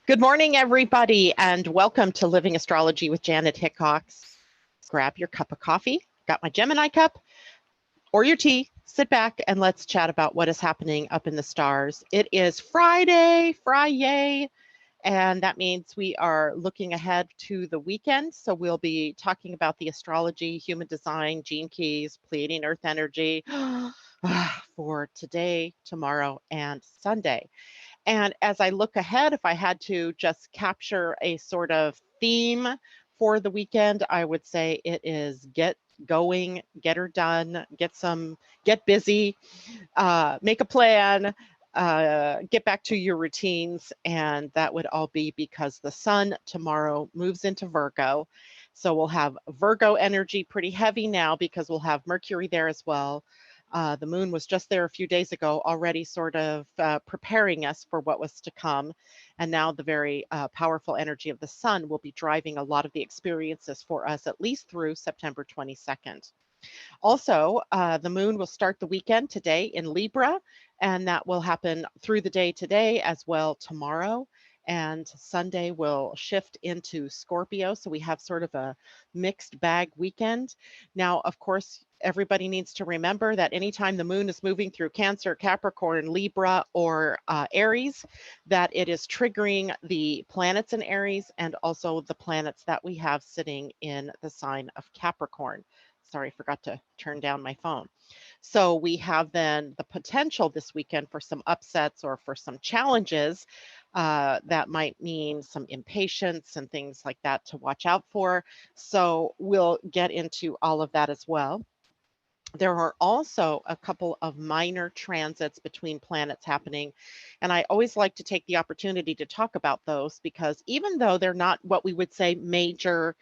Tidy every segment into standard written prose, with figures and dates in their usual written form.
Good morning, everybody, and welcome to Living Astrology with Janet Hickox. Grab your cup of coffee, got my Gemini cup, or your tea. Sit back and let's chat about what is happening up in the stars. It is Friday, and that means we are looking ahead to the weekend. So we'll be talking about the astrology, human design, gene keys, Pleiadian-Earth energy for today, tomorrow, and Sunday. And as I look ahead, if I had to just capture a sort of theme for the weekend, I would say it is get going, get her done, get busy, make a plan, get back to your routines. And that would all be because the sun tomorrow moves into Virgo. So we'll have Virgo energy pretty heavy now because we'll have Mercury there as well. The moon was just there a few days ago, already sort of preparing us for what was to come. And now the very powerful energy of the sun will be driving a lot of the experiences for us, at least through September 22nd. Also, the moon will start the weekend today in Libra, and that will happen through the day today as well tomorrow. And Sunday will shift into Scorpio. So we have sort of a mixed bag weekend. Now, of course, everybody needs to remember that anytime the moon is moving through Cancer, Capricorn, Libra, or Aries, that it is triggering the planets in Aries and also the planets that we have sitting in the sign of Capricorn. Sorry, I forgot to turn down my phone. So we have then the potential this weekend for some upsets or for some challenges that might mean some impatience and things like that to watch out for. So we'll get into all of that as well. There are also a couple of minor transits between planets happening. And I always like to take the opportunity to talk about those because even though they're not what we would say major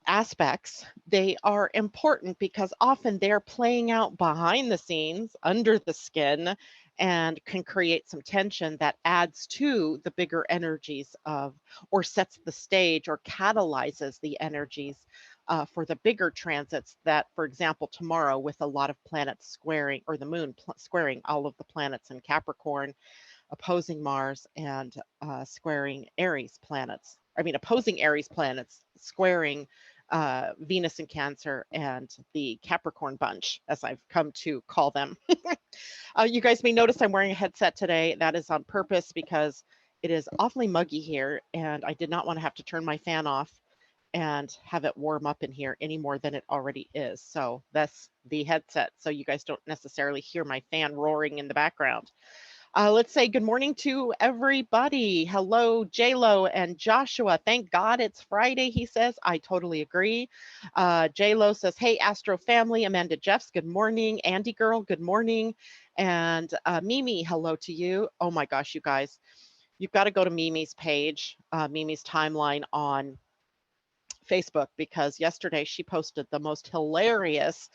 aspects, they are important because often they're playing out behind the scenes, under the skin, and can create some tension that adds to the bigger energies of, or sets the stage or catalyzes the energies for the bigger transits that, for example, tomorrow with a lot of planets squaring, or the moon squaring all of the planets in Capricorn, opposing Mars and squaring Aries planets. I mean, opposing Aries planets, squaring Venus in Cancer and the Capricorn bunch, as I've come to call them. You guys may notice I'm wearing a headset today. That is on purpose because it is awfully muggy here, and I did not want to have to turn my fan off and have it warm up in here any more than it already is. So that's the headset. So you guys don't necessarily hear my fan roaring in the background. Let's say good morning to everybody. Hello, JLo and Joshua. Thank God it's Friday, he says. I totally agree. JLo says, hey, Astro family. Amanda Jeffs, good morning. Andy girl, good morning. And Mimi, hello to you. Oh my gosh, you guys. You've got to go to Mimi's page, Mimi's timeline on Facebook, because yesterday she posted the most hilarious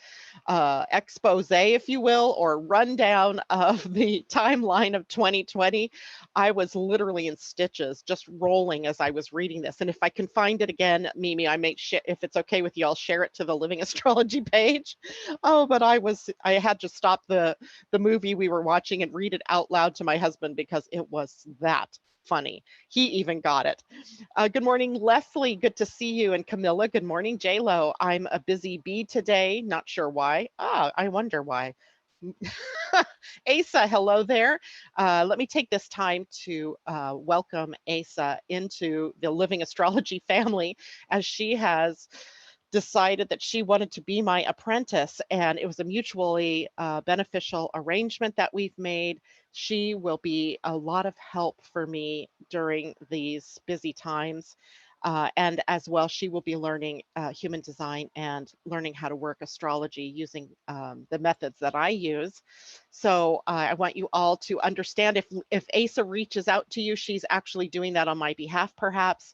expose, if you will, or rundown of the timeline of 2020. I was literally in stitches, just rolling as I was reading this. And if I can find it again, Mimi, I may share, if it's okay with you, I'll share it to the Living Astrology page. Oh, but I had to stop the movie we were watching and read it out loud to my husband because it was that funny. He even got it. Good morning, Leslie. Good to see you. And Camilla, good morning. JLo, I'm a busy bee today. Not sure why. I wonder why. Asa, hello there. Let me take this time to welcome Asa into the Living Astrology family, as she has decided that she wanted to be my apprentice, and it was a mutually beneficial arrangement that we've made. She will be a lot of help for me during these busy times. And as well, she will be learning human design and learning how to work astrology using the methods that I use. So I want you all to understand if Asa reaches out to you, she's actually doing that on my behalf, perhaps.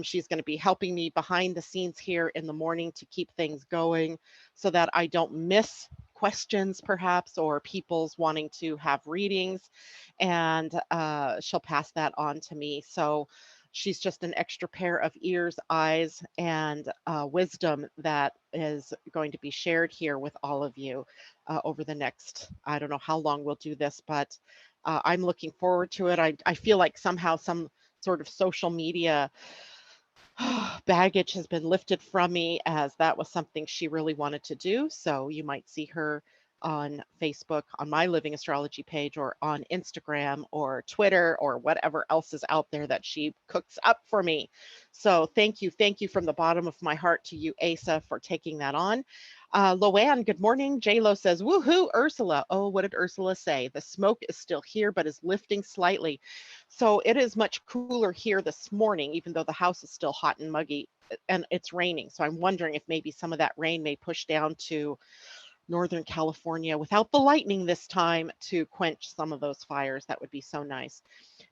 She's going to be helping me behind the scenes here in the morning to keep things going so that I don't miss questions perhaps, or people's wanting to have readings, and she'll pass that on to me. So she's just an extra pair of ears, eyes, and wisdom that is going to be shared here with all of you over the next, I don't know how long we'll do this, but I'm looking forward to it. I feel like somehow some sort of social media baggage has been lifted from me, as that was something she really wanted to do. So you might see her on Facebook, on my Living Astrology page, or on Instagram or Twitter or whatever else is out there that she cooks up for me. So thank you from the bottom of my heart to you, Asa, for taking that on. Loanne, good morning. J-Lo says, woohoo, Ursula. Oh, what did Ursula say? The smoke is still here, but is lifting slightly. So it is much cooler here this morning, even though the house is still hot and muggy and it's raining. So I'm wondering if maybe some of that rain may push down to Northern California without the lightning this time to quench some of those fires. That would be so nice.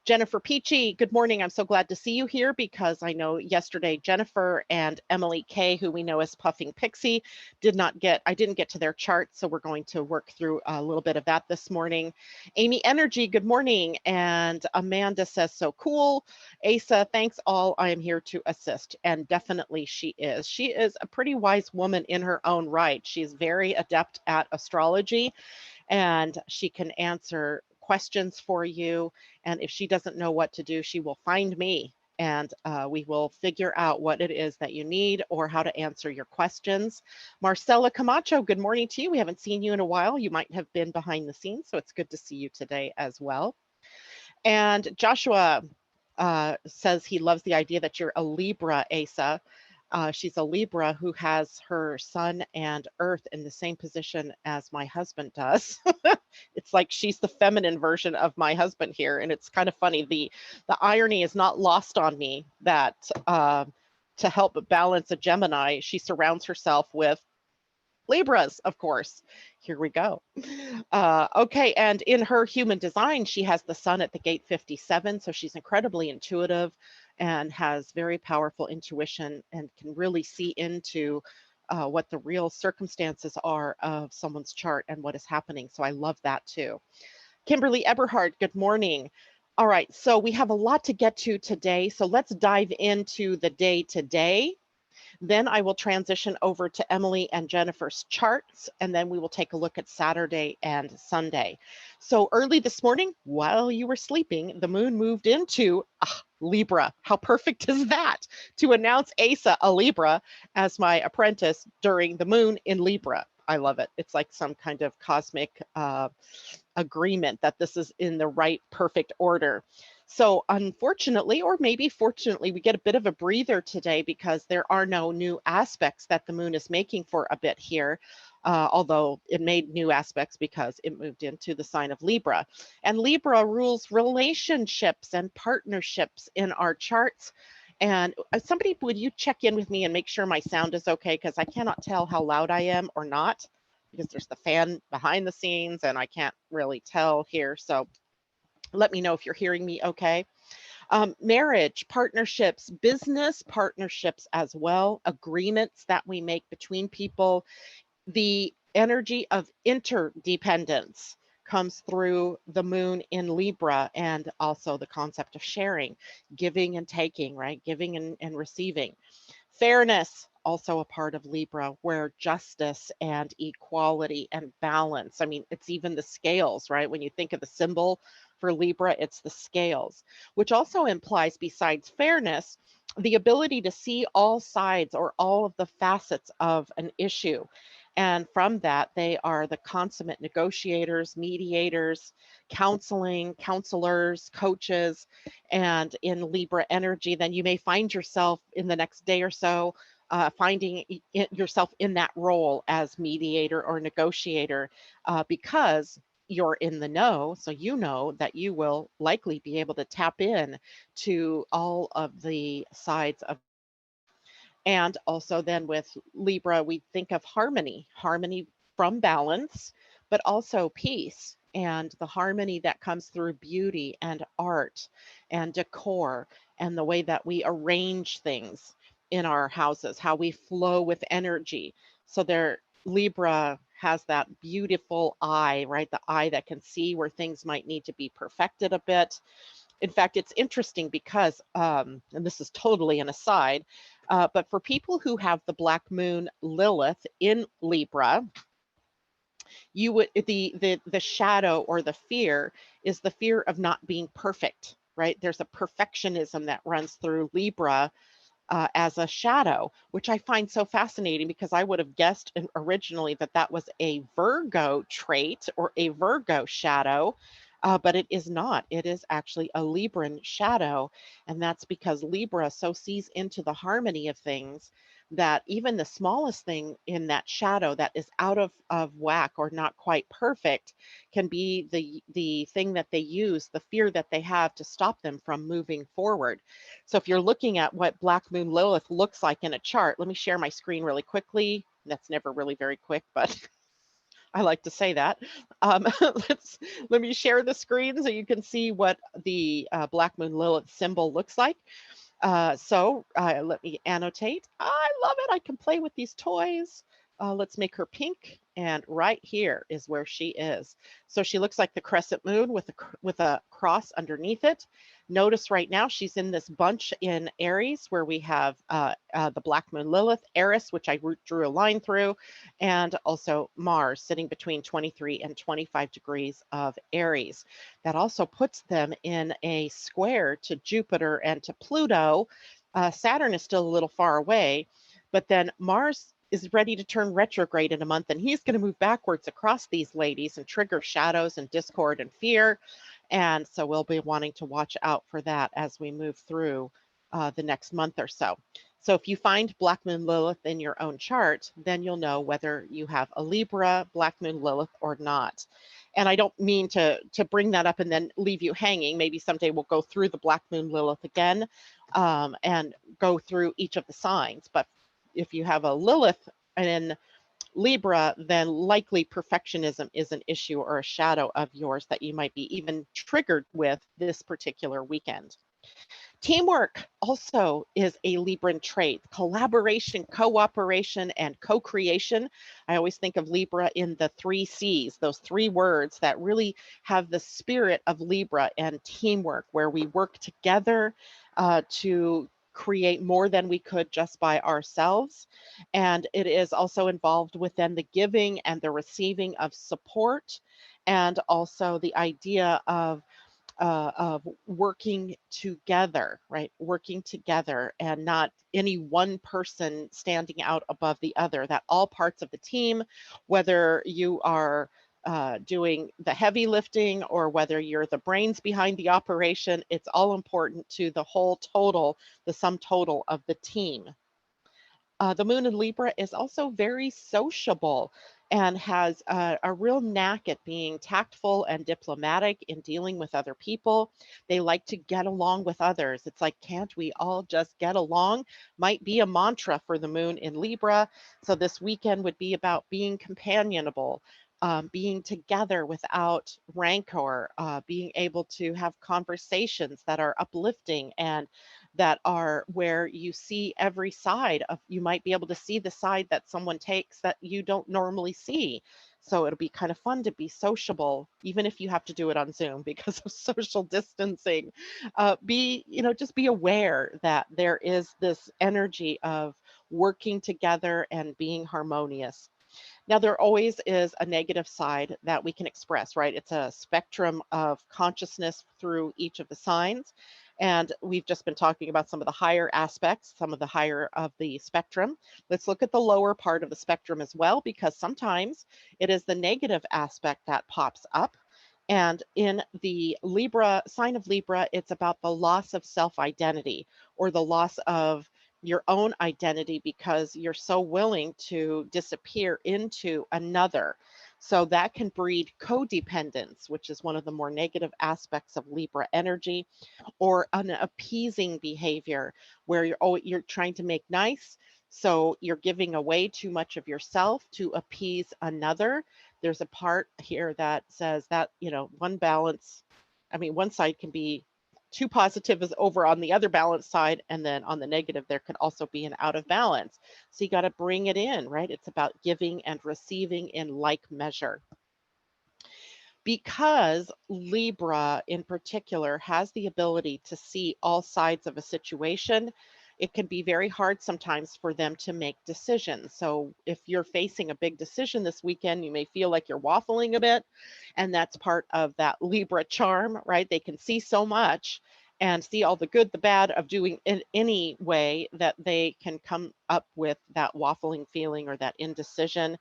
Jennifer Peachy, good morning. I'm so glad to see you here, because I know yesterday Jennifer and Emily Kay, who we know as Puffing Pixie, I didn't get to their chart, so we're going to work through a little bit of that this morning. Amy Energy, good morning. And Amanda says, so cool. Asa, thanks all. I am here to assist. And definitely she is. She is a pretty wise woman in her own right. She's very adept at astrology, and she can answer questions for you. And if she doesn't know what to do, she will find me, and we will figure out what it is that you need or how to answer your questions. Marcela Camacho, good morning to you. We haven't seen you in a while. You might have been behind the scenes, so it's good to see you today as well. And Joshua says he loves the idea that you're a Libra, Asa. She's a Libra who has her sun and earth in the same position as my husband does. It's like she's the feminine version of my husband here. And it's kind of funny. The irony is not lost on me that to help balance a Gemini, she surrounds herself with Libras, of course. Here we go. Okay, and in her human design, she has the sun at the gate 57, so she's incredibly intuitive and has very powerful intuition and can really see into what the real circumstances are of someone's chart and what is happening. So I love that too. Kimberly Eberhardt, good morning. All right, so we have a lot to get to today, so let's dive into the day today. Then I will transition over to Emily and Jennifer's charts, and then we will take a look at Saturday and Sunday. So early this morning, while you were sleeping, the moon moved into Libra. How perfect is that? To announce Asa, a Libra, as my apprentice during the moon in Libra. I love it. It's like some kind of cosmic agreement that this is in the right, perfect order. So unfortunately, or maybe fortunately, we get a bit of a breather today because there are no new aspects that the moon is making for a bit here, although it made new aspects because it moved into the sign of Libra. And Libra rules relationships and partnerships in our charts. And somebody, would you check in with me and make sure my sound is okay? Because I cannot tell how loud I am or not, because there's the fan behind the scenes and I can't really tell here. So let me know if you're hearing me okay. Marriage, partnerships, business partnerships as well, agreements that we make between people. The energy of interdependence comes through the moon in Libra, and also the concept of sharing, giving and taking, right? Giving and receiving. Fairness, also a part of Libra, where justice and equality and balance. I mean, it's even the scales, right? When you think of the symbol for Libra, it's the scales, which also implies, besides fairness, the ability to see all sides or all of the facets of an issue. And from that, they are the consummate negotiators, mediators, counselors, coaches. And in Libra energy, then you may find yourself in the next day or so finding yourself in that role as mediator or negotiator because you're in the know. So you know that you will likely be able to tap in to all of the sides of. And also then with Libra, we think of harmony from balance, but also peace, and the harmony that comes through beauty and art and decor and the way that we arrange things in our houses, how we flow with energy. So there, Libra has that beautiful eye, right? The eye that can see where things might need to be perfected a bit. In fact, it's interesting because, and this is totally an aside, but for people who have the Black Moon Lilith in Libra, You would the shadow or the fear is the fear of not being perfect, right? There's a perfectionism that runs through Libra as a shadow, which I find so fascinating because I would have guessed originally that that was a Virgo trait or a Virgo shadow, but it is not. It is actually a Libran shadow. And that's because Libra so sees into the harmony of things that even the smallest thing in that shadow that is out of whack or not quite perfect can be the thing that they use, the fear that they have to stop them from moving forward. So if you're looking at what Black Moon Lilith looks like in a chart, let me share my screen really quickly. That's never really very quick, but I like to say that. Um, let me share the screen so you can see what the Black Moon Lilith symbol looks like. Let me annotate. I love it. I can play with these toys. Let's make her pink. And right here is where she is. So she looks like the crescent moon with a cross underneath it. Notice right now she's in this bunch in Aries where we have the Black Moon Lilith, Eris, which I drew a line through, and also Mars sitting between 23 and 25 degrees of Aries. That also puts them in a square to Jupiter and to Pluto. Saturn is still a little far away, but then Mars is ready to turn retrograde in a month, and he's going to move backwards across these ladies and trigger shadows and discord and fear. And so we'll be wanting to watch out for that as we move through the next month or so. So if you find Black Moon Lilith in your own chart, then you'll know whether you have a Libra, Black Moon Lilith, or not. And I don't mean to bring that up and then leave you hanging. Maybe someday we'll go through the Black Moon Lilith again and go through each of the signs. But if you have a Lilith in Libra, then likely perfectionism is an issue or a shadow of yours that you might be even triggered with this particular weekend. Teamwork also is a Libran trait. Collaboration, cooperation, and co-creation. I always think of Libra in the 3 C's, those 3 words that really have the spirit of Libra and teamwork, where we work together to create more than we could just by ourselves. And it is also involved within the giving and the receiving of support, and also the idea of working together, right? Working together and not any one person standing out above the other, that all parts of the team, whether you are doing the heavy lifting or whether you're the brains behind the operation, it's all important to the whole total, the sum total of the team. The moon in Libra is also very sociable and has a real knack at being tactful and diplomatic in dealing with other people. They like to get along with others. It's like, can't we all just get along? Might be a mantra for the moon in Libra. So this weekend would be about being companionable, being together without rancor, being able to have conversations that are uplifting and that are where you see every side of, you might be able to see the side that someone takes that you don't normally see. So it'll be kind of fun to be sociable, even if you have to do it on Zoom because of social distancing. Just be aware that there is this energy of working together and being harmonious. Now, there always is a negative side that we can express, right? It's a spectrum of consciousness through each of the signs. And we've just been talking about some of the higher aspects, some of the higher of the spectrum. Let's look at the lower part of the spectrum as well, because sometimes it is the negative aspect that pops up. And in the Libra, sign of Libra, it's about the loss of self-identity or the loss of your own identity because you're so willing to disappear into another. So that can breed codependence, which is one of the more negative aspects of Libra energy, or an appeasing behavior where you're trying to make nice. So you're giving away too much of yourself to appease another. There's a part here that says that, one side can be too positive is over on the other balance side, and then on the negative there could also be an out of balance. So you got to bring it in, right? It's about giving and receiving in like measure. Because Libra in particular has the ability to see all sides of a situation, it can be very hard sometimes for them to make decisions. So if you're facing a big decision this weekend, you may feel like you're waffling a bit, and that's part of that Libra charm, right? They can see so much and see all the good, the bad of doing it any way that they can come up with that waffling feeling or that indecision.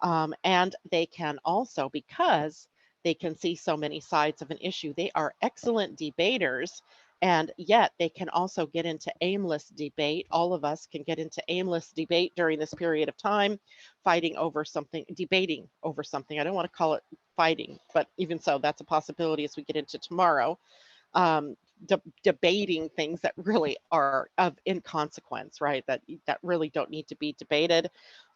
And they can also, because they can see so many sides of an issue, they are excellent debaters, and yet they can also get into aimless debate. All of us can get into aimless debate during this period of time, fighting over something, debating over something. I don't want to call it fighting, but even so, that's a possibility as we get into tomorrow. Debating things that really are of inconsequence, right? That really don't need to be debated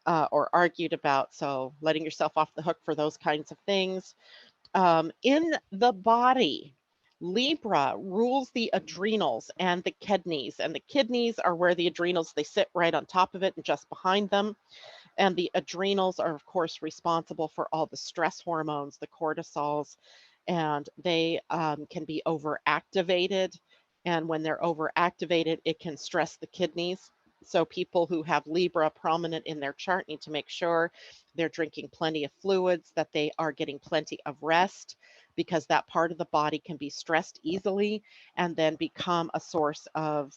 or argued about. So letting yourself off the hook for those kinds of things. In the body, Libra rules the adrenals and the kidneys, and the kidneys are where the adrenals, they sit right on top of it and just behind them. And the adrenals are, of course, responsible for all the stress hormones, the cortisols, and they can be overactivated. And when they're overactivated, it can stress the kidneys. So people who have Libra prominent in their chart need to make sure they're drinking plenty of fluids, that they are getting plenty of rest, because that part of the body can be stressed easily and then become a source of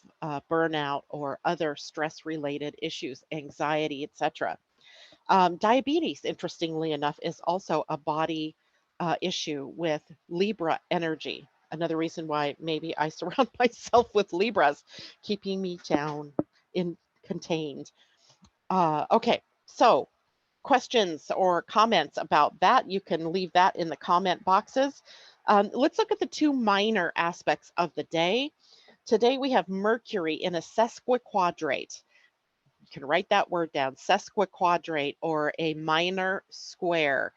burnout or other stress-related issues, anxiety, etc. Diabetes, interestingly enough, is also a body issue with Libra energy. Another reason why maybe I surround myself with Libras, keeping me down in contained. Okay, so questions or comments about that, you can leave that in the comment boxes. Let's look at the two minor aspects of the day. Today we have Mercury in a sesquiquadrate. You can write that word down, sesquiquadrate, or a minor square.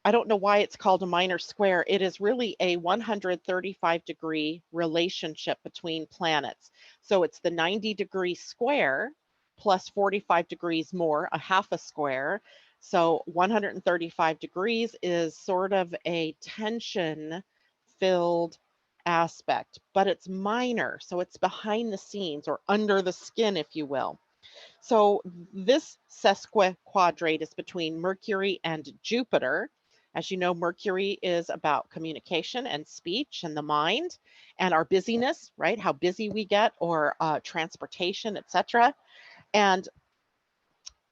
I don't know why it's called a minor square. It is really a 135-degree relationship between planets. So it's the 90-degree square plus 45 degrees more, a half a square. So 135 degrees is sort of a tension-filled aspect, but it's minor. So it's behind the scenes or under the skin, if you will. So this sesquiquadrate is between Mercury and Jupiter. As you know, Mercury is about communication and speech and the mind and our busyness, right? How busy we get, or transportation, etc. And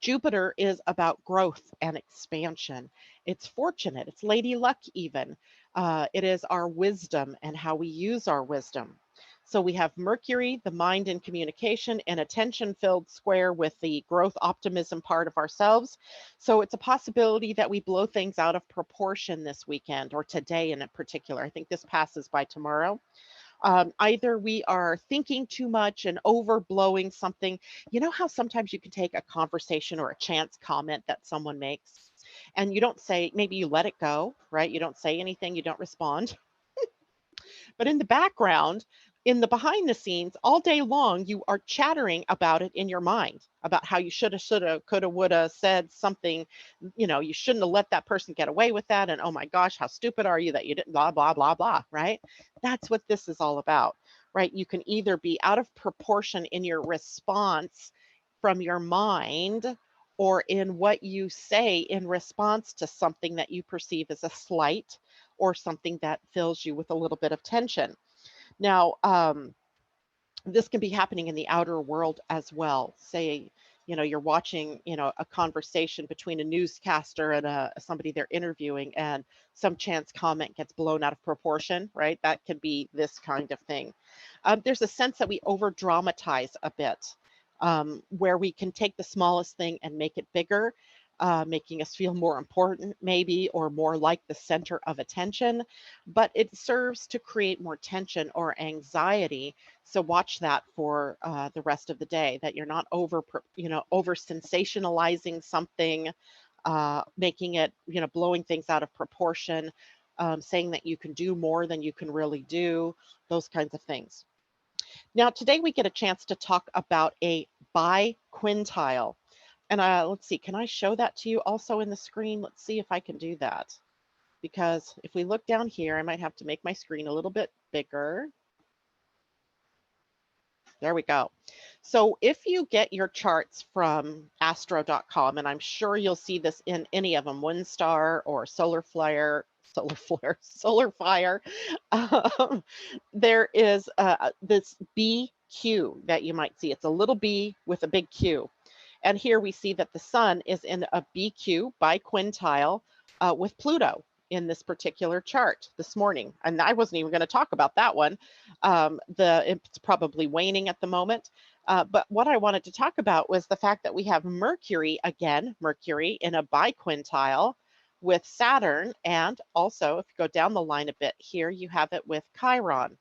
Jupiter is about growth and expansion. It's fortunate. It's Lady Luck even. It is our wisdom and how we use our wisdom. So we have Mercury, the mind and communication, in a tension-filled square with the growth optimism part of ourselves. So it's a possibility that we blow things out of proportion this weekend, or today in particular. I think this passes by tomorrow. Either we are thinking too much and overblowing something. You know how sometimes you can take a conversation or a chance comment that someone makes and you don't say, maybe you let it go, right? You don't say anything, you don't respond. But in the background, in the behind the scenes, all day long, you are chattering about it in your mind, about how you shoulda, coulda, woulda said something. You shouldn't have let that person get away with that. And oh my gosh, how stupid are you that you didn't, blah, blah, blah, blah, right? That's what this is all about, right? You can either be out of proportion in your response from your mind, or in what you say in response to something that you perceive as a slight or something that fills you with a little bit of tension. Now, this can be happening in the outer world as well. Say, you're watching, a conversation between a newscaster and somebody they're interviewing, and some chance comment gets blown out of proportion, right? That can be this kind of thing. There's a sense that we over dramatize a bit, where we can take the smallest thing and make it bigger, making us feel more important, maybe, or more like the center of attention, but it serves to create more tension or anxiety. So watch that for the rest of the day, that you're not over sensationalizing something, making it, blowing things out of proportion, saying that you can do more than you can really do, those kinds of things. Now, today we get a chance to talk about a biquintile. And let's see, can I show that to you also in the screen? Let's see if I can do that. Because if we look down here, I might have to make my screen a little bit bigger. There we go. So if you get your charts from astro.com, and I'm sure you'll see this in any of them, Windstar or Solar Fire, there is this BQ that you might see. It's a little B with a big Q. And here we see that the sun is in a BQ biquintile with Pluto in this particular chart this morning. And I wasn't even going to talk about that one. It's probably waning at the moment. But what I wanted to talk about was the fact that we have Mercury, again, Mercury in a biquintile with Saturn. And also, if you go down the line a bit here, you have it with Chiron.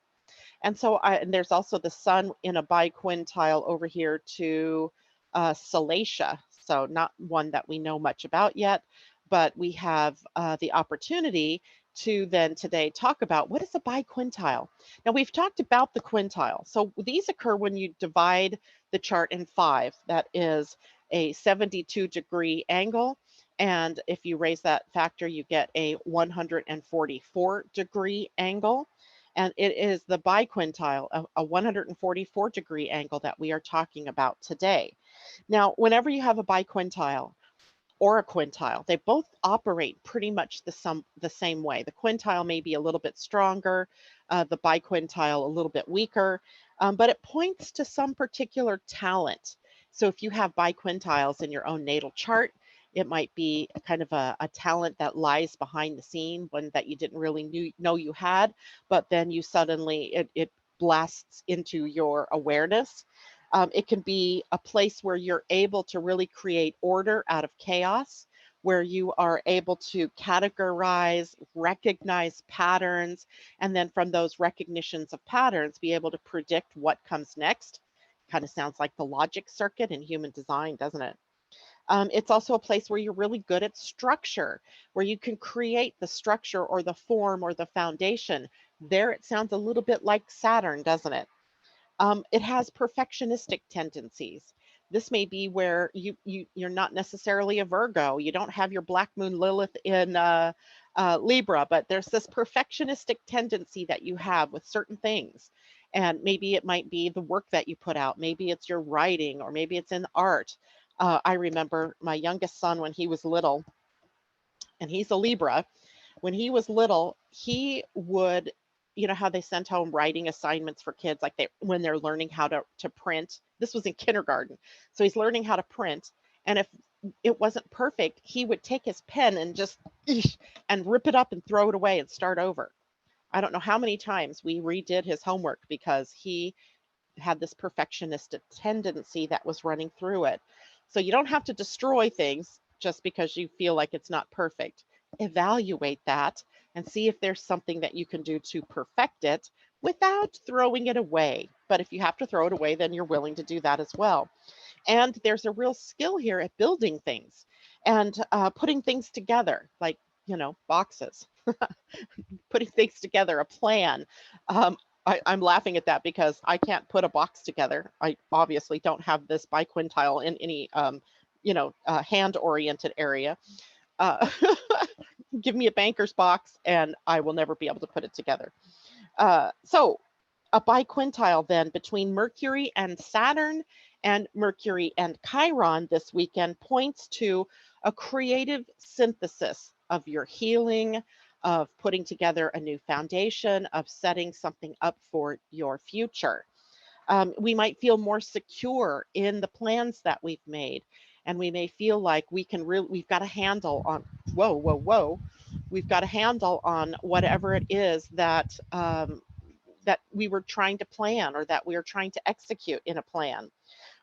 And so and there's also the sun in a biquintile over here to Salacia. So not one that we know much about yet, but we have the opportunity to then today talk about what is a biquintile. Now we've talked about the quintile. So these occur when you divide the chart in 5. That is a 72-degree angle. And if you raise that factor, you get a 144-degree angle. And it is the biquintile, a 144-degree angle that we are talking about today. Now, whenever you have a biquintile or a quintile, they both operate pretty much the same way. The quintile may be a little bit stronger, the biquintile a little bit weaker, but it points to some particular talent. So if you have biquintiles in your own natal chart, it might be kind of a talent that lies behind the scene, one that you didn't really know you had, but then you suddenly, it blasts into your awareness. It can be a place where you're able to really create order out of chaos, where you are able to categorize, recognize patterns, and then from those recognitions of patterns, be able to predict what comes next. Kind of sounds like the logic circuit in human design, doesn't it? It's also a place where you're really good at structure, where you can create the structure or the form or the foundation. There it sounds a little bit like Saturn, doesn't it? It has perfectionistic tendencies. This may be where you're not necessarily a Virgo. You don't have your Black Moon Lilith in Libra, but there's this perfectionistic tendency that you have with certain things. And maybe it might be the work that you put out. Maybe it's your writing, or maybe it's in art. I remember my youngest son when he was little, and he's a Libra. When he was little, he would, you know how they sent home writing assignments for kids, like when they're learning how to print. This was in kindergarten. So he's learning how to print. And if it wasn't perfect, he would take his pen and just and rip it up and throw it away and start over. I don't know how many times we redid his homework because he had this perfectionistic tendency that was running through it. So you don't have to destroy things just because you feel like it's not perfect. Evaluate that and see if there's something that you can do to perfect it without throwing it away. But if you have to throw it away, then you're willing to do that as well. And there's a real skill here at building things and putting things together, like, boxes, putting things together, a plan. I'm laughing at that because I can't put a box together. I obviously don't have this biquintile in any, hand-oriented area. Uh, give me a banker's box and I will never be able to put it together. So a biquintile then between Mercury and Saturn and Mercury and Chiron this weekend points to a creative synthesis of your healing, of putting together a new foundation, of setting something up for your future. We might feel more secure in the plans that we've made. And we may feel like we've got a handle on, whoa. We've got a handle on whatever it is that that we were trying to plan or that we are trying to execute in a plan.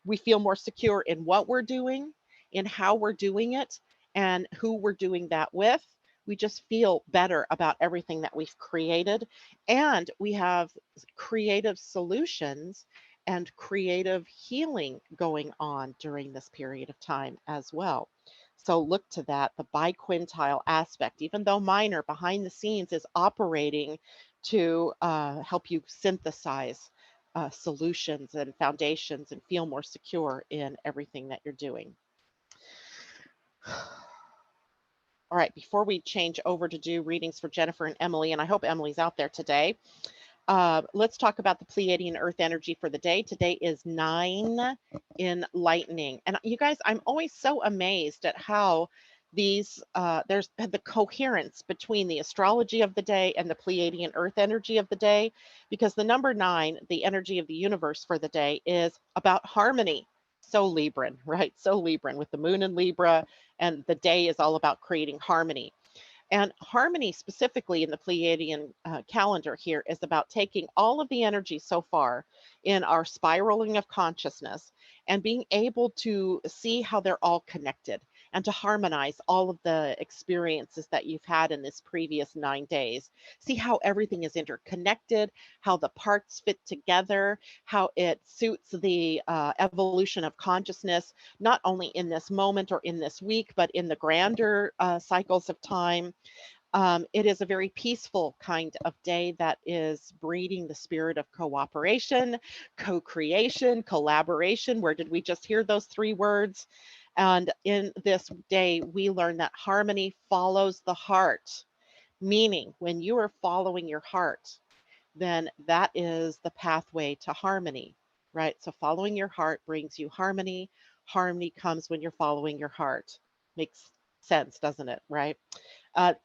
We feel more secure in what we're doing, in how we're doing it, and who we're doing that with. We just feel better about everything that we've created. And we have creative solutions and creative healing going on during this period of time as well. So look to that, the biquintile aspect, even though minor behind the scenes, is operating to help you synthesize solutions and foundations and feel more secure in everything that you're doing. All right, before we change over to do readings for Jennifer and Emily, and I hope Emily's out there today, Let's talk about the Pleiadian Earth energy for the day. Today is 9 enlightening. And you guys, I'm always so amazed at how there's the coherence between the astrology of the day and the Pleiadian Earth energy of the day, because the number 9, the energy of the universe for the day, is about harmony. So Libran, right? So Libran with the moon in Libra, and the day is all about creating harmony. And harmony, specifically in the Pleiadian calendar here, is about taking all of the energy so far in our spiraling of consciousness and being able to see how they're all connected and to harmonize all of the experiences that you've had in this previous 9 days. See how everything is interconnected, how the parts fit together, how it suits the evolution of consciousness, not only in this moment or in this week, but in the grander cycles of time. It is a very peaceful kind of day that is breeding the spirit of cooperation, co-creation, collaboration. Where did we just hear those 3 words? And in this day, we learn that harmony follows the heart, meaning when you are following your heart, then that is the pathway to harmony, right? So following your heart brings you harmony. Harmony comes when you're following your heart. Makes sense, doesn't it, right?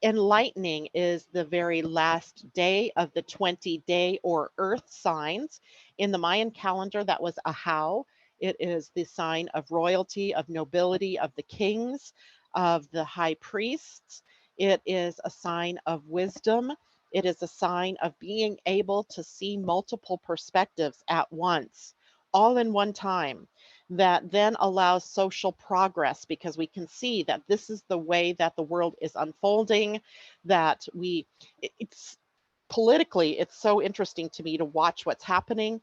Enlightening is the very last day of the 20-day or earth signs. In the Mayan calendar, that was Ahau. It is the sign of royalty, of nobility, of the kings, of the high priests. It is a sign of wisdom. It is a sign of being able to see multiple perspectives at once, all in one time, that then allows social progress, because we can see that this is the way that the world is unfolding, that it's politically, it's so interesting to me to watch what's happening,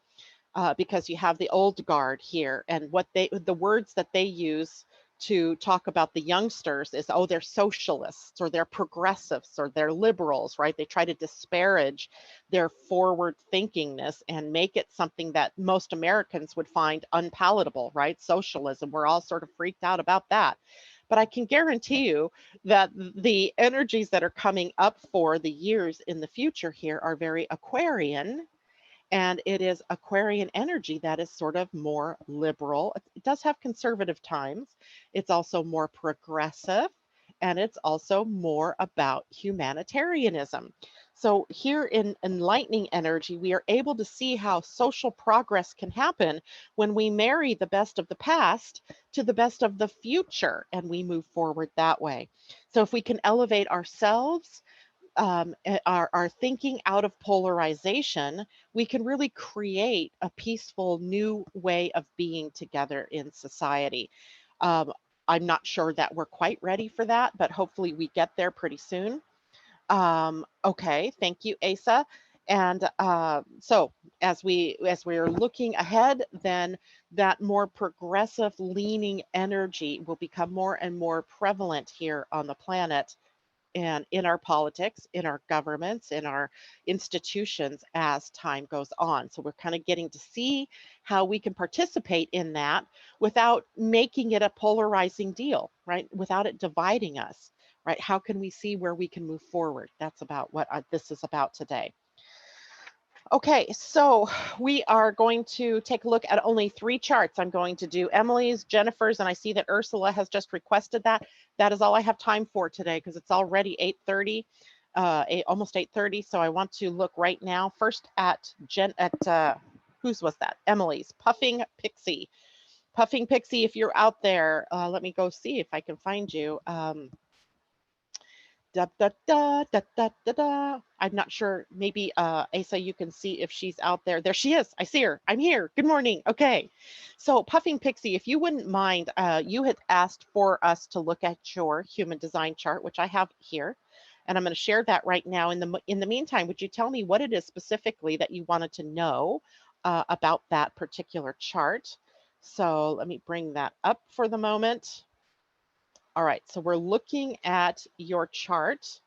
because you have the old guard here, and the words that they use to talk about the youngsters is, oh, they're socialists, or they're progressives, or they're liberals, right? They try to disparage their forward thinkingness and make it something that most Americans would find unpalatable, right? Socialism, we're all sort of freaked out about that. But I can guarantee you that the energies that are coming up for the years in the future here are very Aquarian, and it is Aquarian energy that is sort of more liberal. It does have conservative times. It's also more progressive, and it's also more about humanitarianism. So here in enlightening energy, we are able to see how social progress can happen when we marry the best of the past to the best of the future, and we move forward that way. So if we can elevate ourselves, our thinking out of polarization, we can really create a peaceful new way of being together in society. Um, I'm not sure that we're quite ready for that, but hopefully we get there pretty soon. Okay, thank you, Asa. And so as we're looking ahead, then that more progressive leaning energy will become more and more prevalent here on the planet, and in our politics, in our governments, in our institutions as time goes on. So we're kind of getting to see how we can participate in that without making it a polarizing deal, right? Without it dividing us, right? How can we see where we can move forward? That's about what this is about today. Okay, so we are going to take a look at only 3 charts. I'm going to do Emily's, Jennifer's, and I see that Ursula has just requested that. That is all I have time for today, because it's already 8:30, almost 8:30. So I want to look right now first at whose was that? Emily's, Puffing Pixie. Puffing Pixie, if you're out there, let me go see if I can find you. Da, da, da, da, da, da, da. I'm not sure. Maybe Asa, you can see if she's out there. There she is. I see her. I'm here. Good morning. Okay. So Puffing Pixie, if you wouldn't mind, you had asked for us to look at your human design chart, which I have here. And I'm going to share that right now. In the meantime, would you tell me what it is specifically that you wanted to know about that particular chart? So let me bring that up for the moment. All right, so we're looking at your chart.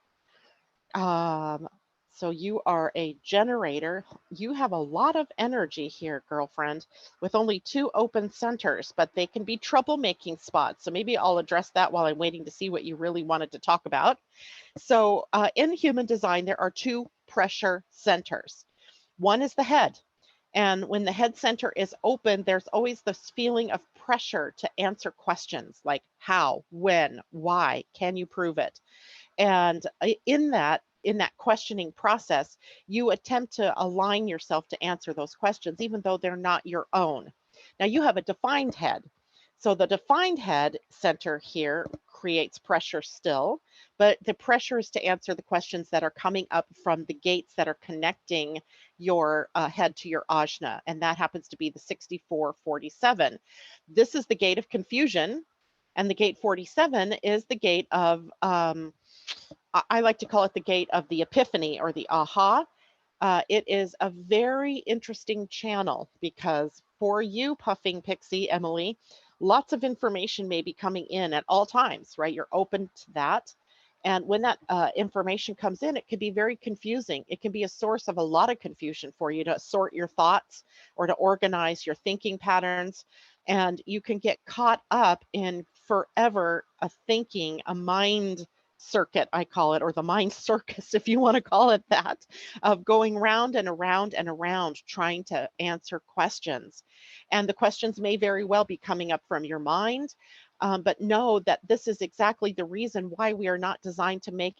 So you are a generator. You have a lot of energy here, girlfriend, with only 2 open centers, but they can be troublemaking spots. So maybe I'll address that while I'm waiting to see what you really wanted to talk about. So in human design, there are 2 pressure centers. One is the head. And when the head center is open, there's always this feeling of pressure to answer questions like how, when, why, can you prove it? And in that questioning process, you attempt to align yourself to answer those questions, even though they're not your own. Now you have a defined head. So the defined head center here creates pressure still, but the pressure is to answer the questions that are coming up from the gates that are connecting your head to your ajna, and that happens to be the 6447. This is the gate of confusion, and the gate 47 is the gate of I like to call it the gate of the epiphany or the aha. It is a very interesting channel because for you, Puffing Pixie, Emily, lots of information may be coming in at all times, right? You're open to that. And when that information comes in, it can be very confusing. It can be a source of a lot of confusion for you to sort your thoughts or to organize your thinking patterns. And you can get caught up in forever a thinking, a mind circuit, I call it, or the mind circus, if you want to call it that, of going round and around and around trying to answer questions. And the questions may very well be coming up from your mind, but know that this is exactly the reason why we are not designed to make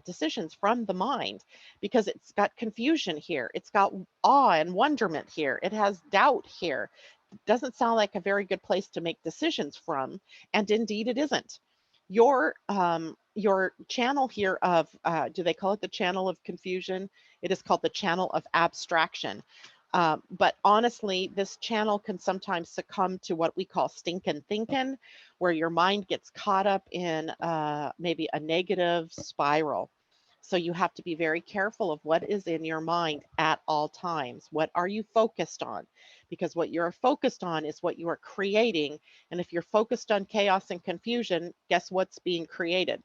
decisions from the mind, because it's got confusion here. It's got awe and wonderment here. It has doubt here. It doesn't sound like a very good place to make decisions from, and indeed it isn't. Your channel here of do they call it the channel of confusion? It is called the channel of abstraction. But honestly, this channel can sometimes succumb to what we call stinking thinking, where your mind gets caught up in maybe a negative spiral. So you have to be very careful of what is in your mind at all times. What are you focused on? Because what you're focused on is what you are creating. And if you're focused on chaos and confusion, guess what's being created?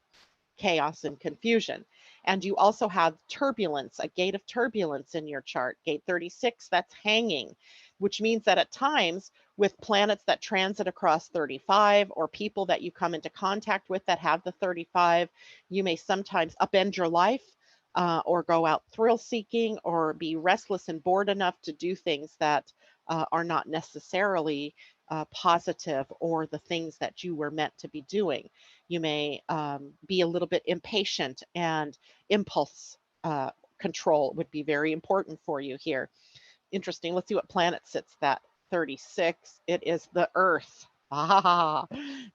Chaos and confusion. And you also have turbulence, a gate of turbulence in your chart, gate 36, that's hanging, which means that at times with planets that transit across 35 or people that you come into contact with that have the 35, you may sometimes upend your life or go out thrill seeking or be restless and bored enough to do things that are not necessarily positive or the things that you were meant to be doing. You may be a little bit impatient, and impulse control would be very important for you here. Interesting. Let's see what planet sits that 36. It is the Earth. Ah,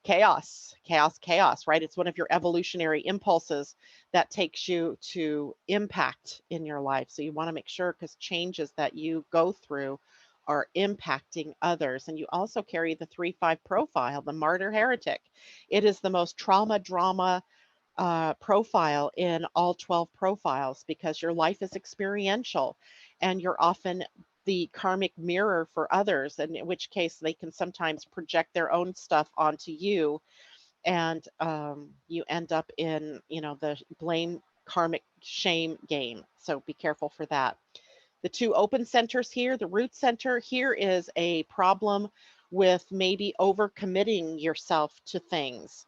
chaos, chaos, chaos, right? It's one of your evolutionary impulses that takes you to impact in your life. So you want to make sure, because changes that you go through are impacting others. And you also carry the 3-5 profile, the martyr heretic. It is the most trauma drama profile in all 12 profiles, because your life is experiential and you're often the karmic mirror for others, and in which case they can sometimes project their own stuff onto you, and you end up in, the blame karmic shame game. So be careful for that. The two open centers here, the root center here is a problem with maybe overcommitting yourself to things.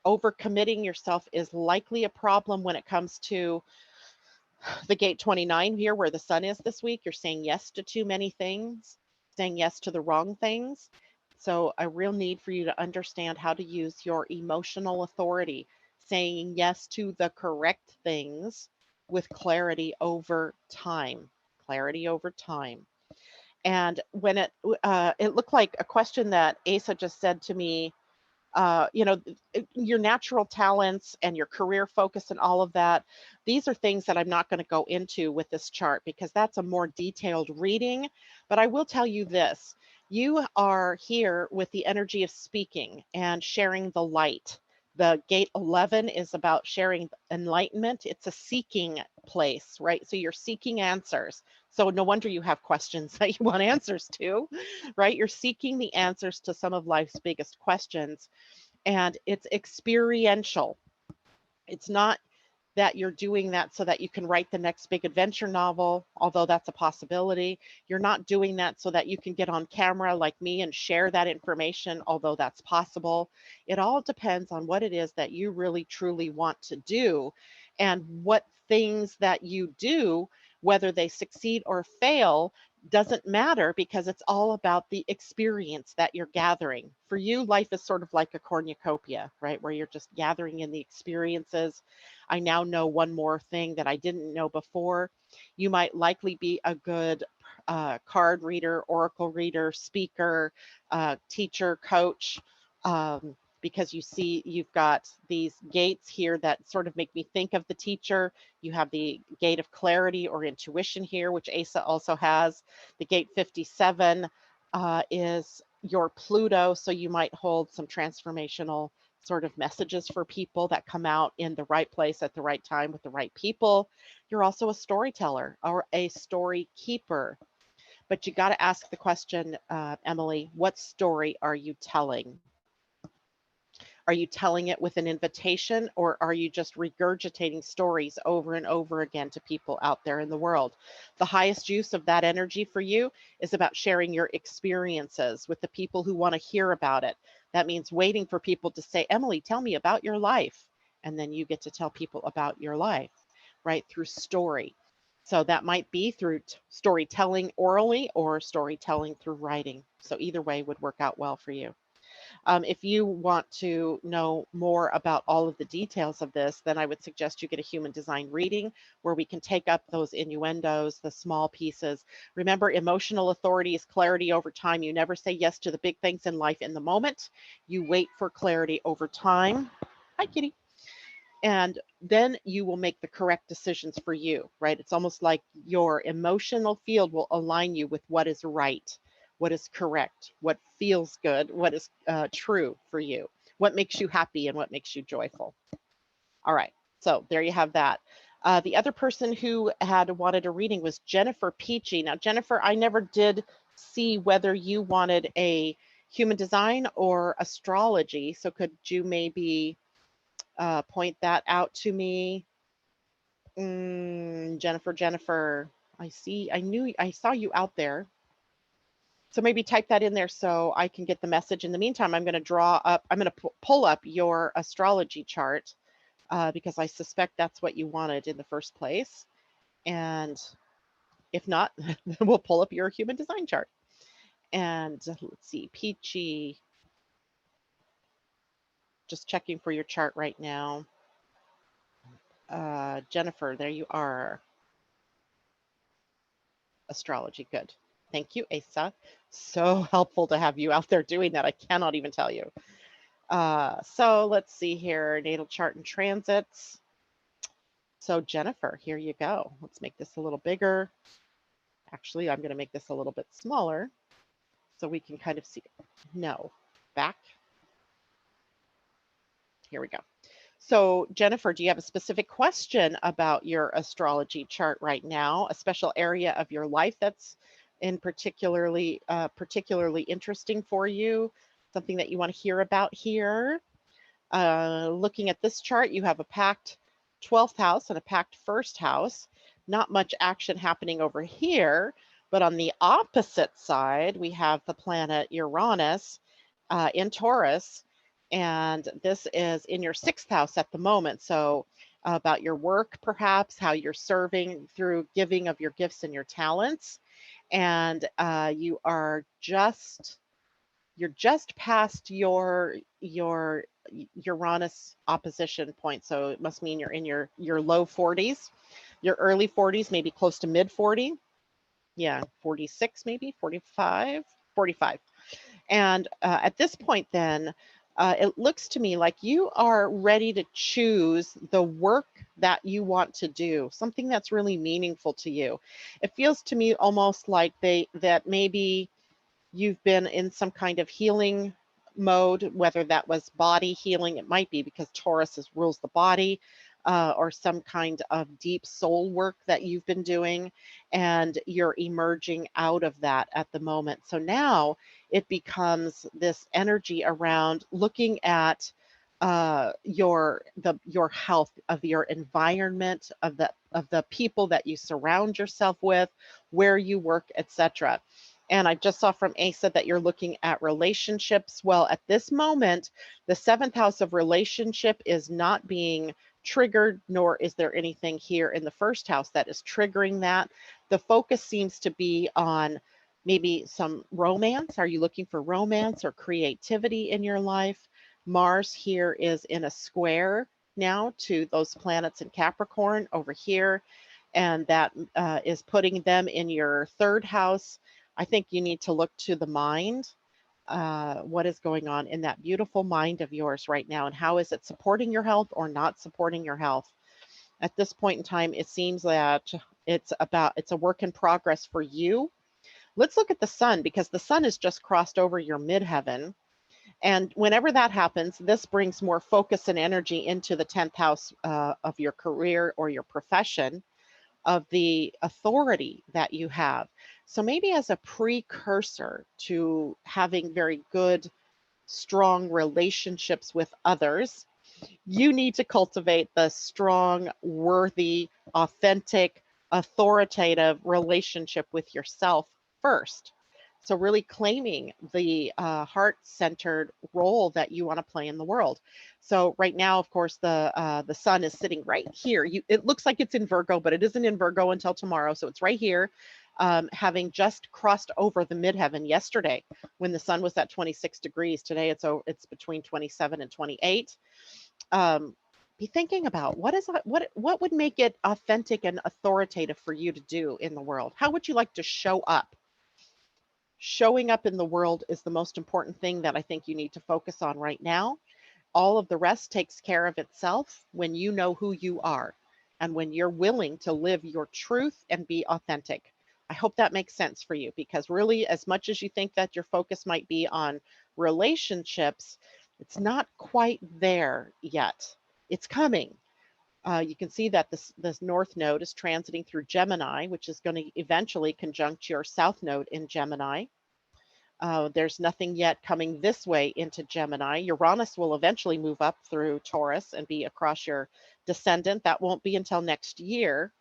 Overcommitting yourself is likely a problem when it comes to the gate 29 here, where the sun is this week. You're saying yes to too many things, saying yes to the wrong things. So a real need for you to understand how to use your emotional authority, saying yes to the correct things with clarity over time. Clarity over time. And when it looked like a question that Asa just said to me, your natural talents and your career focus and all of that, these are things that I'm not going to go into with this chart because that's a more detailed reading. But I will tell you this: you are here with the energy of speaking and sharing the light. The gate 11 is about sharing enlightenment. It's a seeking place, right? So you're seeking answers. So no wonder you have questions that you want answers to, right? You're seeking the answers to some of life's biggest questions. And it's experiential. It's not that you're doing that so that you can write the next big adventure novel, although that's a possibility. You're not doing that so that you can get on camera like me and share that information, although that's possible. It all depends on what it is that you really truly want to do and what things that you do Whether they succeed or fail doesn't matter, because it's all about the experience that you're gathering. For you, life is sort of like a cornucopia, right? Where you're just gathering in the experiences. I now know one more thing that I didn't know before. You might likely be a good card reader, oracle reader, speaker, teacher, coach, because you see you've got these gates here that sort of make me think of the teacher. You have the gate of clarity or intuition here, which Asa also has. The gate 57 is your Pluto, so you might hold some transformational sort of messages for people that come out in the right place at the right time with the right people. You're also a storyteller or a story keeper. But you got to ask the question, Emily, what story are you telling? Are you telling it with an invitation, or are you just regurgitating stories over and over again to people out there in the world? The highest use of that energy for you is about sharing your experiences with the people who want to hear about it. That means waiting for people to say, Emily, tell me about your life. And then you get to tell people about your life, right? Through story. So that might be through storytelling orally or storytelling through writing. So either way would work out well for you. If you want to know more about all of the details of this, then I would suggest you get a human design reading where we can take up those innuendos, the small pieces. Remember, emotional authority is clarity over time. You never say yes to the big things in life in the moment. You wait for clarity over time. Hi, kitty. And then you will make the correct decisions for you, right? It's almost like your emotional field will align you with what is right, what is correct, what feels good, what is true for you, what makes you happy and what makes you joyful. All right, so there you have that. The other person who had wanted a reading was Jennifer Peachy. Now, Jennifer, I never did see whether you wanted a human design or astrology. So could you maybe point that out to me? Jennifer, I saw you out there. So maybe type that in there so I can get the message. In the meantime, I'm going to pull up your astrology chart because I suspect that's what you wanted in the first place. And if not, we'll pull up your human design chart. And let's see, Peachy, just checking for your chart right now. Jennifer, there you are. Astrology, good. Thank you, Asa. So helpful to have you out there doing that. I cannot even tell you. So let's see here, natal chart and transits. So Jennifer, here you go. Let's make this a little bigger. Actually, I'm going to make this a little bit smaller so we can kind of see. No, back. Here we go. So Jennifer, do you have a specific question about your astrology chart right now? A special area of your life that's particularly interesting for you? Something that you want to hear about here? Looking at this chart, you have a packed 12th house and a packed first house. Not much action happening over here, but on the opposite side, we have the planet Uranus in Taurus. And this is in your 6th house at the moment. So about your work, perhaps, how you're serving through giving of your gifts and your talents. And you're just past your Uranus opposition point. So it must mean you're in your low 40s, your early 40s, maybe close to mid 40. Yeah, 46, maybe 45. And at this point, then, it looks to me like you are ready to choose the work that you want to do, something that's really meaningful to you. It feels to me almost like that maybe you've been in some kind of healing mode, whether that was body healing, it might be because Taurus rules the body, or some kind of deep soul work that you've been doing, and you're emerging out of that at the moment. So now it becomes this energy around looking at your health of your environment, of the people that you surround yourself with, where you work, etc. And I just saw from Asa that you're looking at relationships. Well, at this moment, the 7th house of relationship is not being triggered, nor is there anything here in the first house that is triggering that. The focus seems to be on maybe some romance. Are you looking for romance or creativity in your life? Mars here is in a square now to those planets in Capricorn over here, and that is putting them in your third house. I think you need to look to the mind. What is going on in that beautiful mind of yours right now, and how is it supporting your health or not supporting your health? At this point in time, it seems that it's a work in progress for you. Let's look at the sun, because the sun has just crossed over your midheaven. And whenever that happens, this brings more focus and energy into the 10th house of your career or your profession, of the authority that you have. So maybe as a precursor to having very good, strong relationships with others, you need to cultivate the strong, worthy, authentic, authoritative relationship with yourself first. So really claiming the heart-centered role that you want to play in the world. So right now, of course, the sun is sitting right here. It looks like it's in Virgo, but it isn't in Virgo until tomorrow. So it's right here, having just crossed over the midheaven yesterday when the sun was at 26 degrees. Today it's between 27 and 28. Be thinking about what would make it authentic and authoritative for you to do in the world. How would you like to show up? Showing up in the world is the most important thing that I think you need to focus on right now. All of the rest takes care of itself when you know who you are and when you're willing to live your truth and be authentic. I hope that makes sense for you, because really, as much as you think that your focus might be on relationships, it's not quite there yet. It's coming. You can see that this North Node is transiting through Gemini, which is going to eventually conjunct your South Node in Gemini. There's nothing yet coming this way into Gemini. Uranus will eventually move up through Taurus and be across your descendant. That won't be until next year.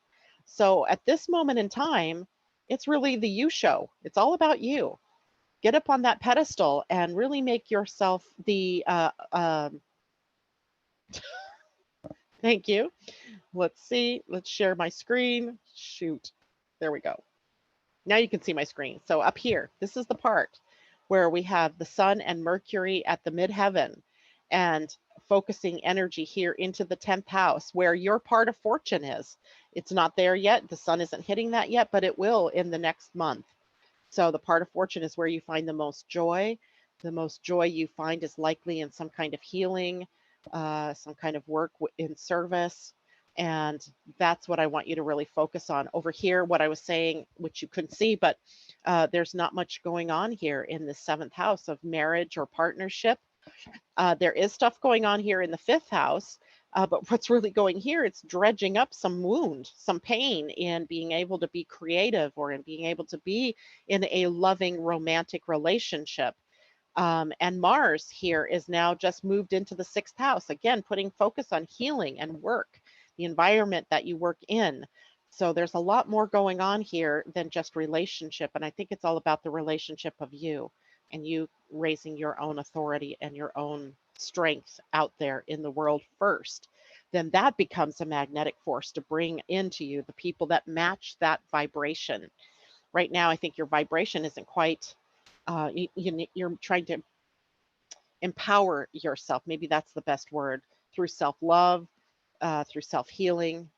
So at this moment in time, it's really the you show. It's all about you. Get up on that pedestal and really make yourself the thank you. Let's see. Let's share my screen. Shoot. There we go. Now you can see my screen. So up here, this is the part where we have the sun and Mercury at the midheaven, and focusing energy here into the 10th house where your part of fortune is. It's not there yet. The sun isn't hitting that yet, but it will in the next month. So the part of fortune is where you find the most joy. The most joy you find is likely in some kind of healing, some kind of work in service. And that's what I want you to really focus on. Over here, what I was saying, which you couldn't see, but there's not much going on here in the 7th house of marriage or partnership. There is stuff going on here in the 5th house, but what's really going here, it's dredging up some wound, some pain in being able to be creative or in being able to be in a loving romantic relationship. And Mars here is now just moved into the 6th house, again, putting focus on healing and work, the environment that you work in. So there's a lot more going on here than just relationship. And I think it's all about the relationship of you and you raising your own authority and your own strength out there in the world first. Then that becomes a magnetic force to bring into you the people that match that vibration. Right now, I think your vibration isn't quite, you're trying to empower yourself. Maybe that's the best word, through self-love, through self-healing,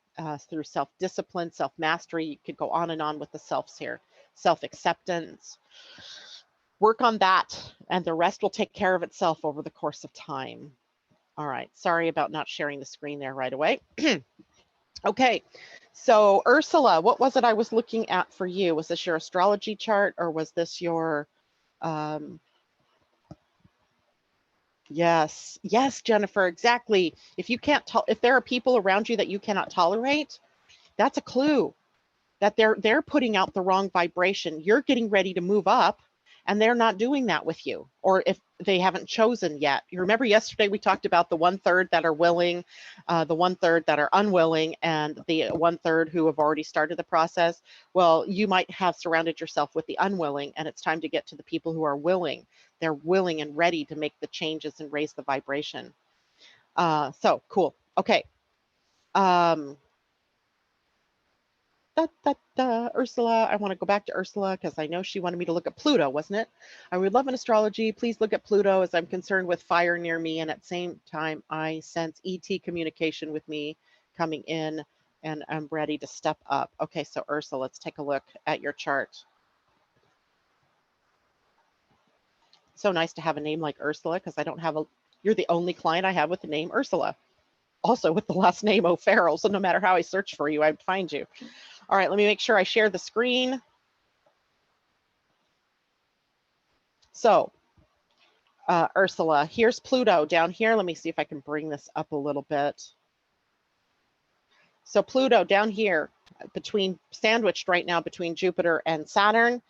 through self-discipline, self-mastery. You could go on and on with the selves here. Self-acceptance. Work on that, and the rest will take care of itself over the course of time. All right. Sorry about not sharing the screen there right away. Okay. So Ursula, what was it I was looking at for you? Was this your astrology chart, or was this your... Yes, Jennifer, exactly. If you can't, if there are people around you that you cannot tolerate, that's a clue that they're putting out the wrong vibration. You're getting ready to move up, and they're not doing that with you, or if they haven't chosen yet. You remember yesterday we talked about the 1/3 that are willing, the 1/3 that are unwilling, and the 1/3 who have already started the process. Well, you might have surrounded yourself with the unwilling, and it's time to get to the people who are willing. They're willing and ready to make the changes and raise the vibration. So cool. Okay. Ursula, I want to go back to Ursula because I know she wanted me to look at Pluto, wasn't it? I would love an astrology. Please look at Pluto as I'm concerned with fire near me. And at the same time, I sense ET communication with me coming in and I'm ready to step up. Okay, so Ursula, let's take a look at your chart. So nice to have a name like Ursula because I don't have you're the only client I have with the name Ursula. Also with the last name O'Farrell. So no matter how I search for you, I'd find you. All right, let me make sure I share the screen. So Ursula, here's Pluto down here. Let me see if I can bring this up a little bit. So Pluto down here, sandwiched right now between Jupiter and Saturn,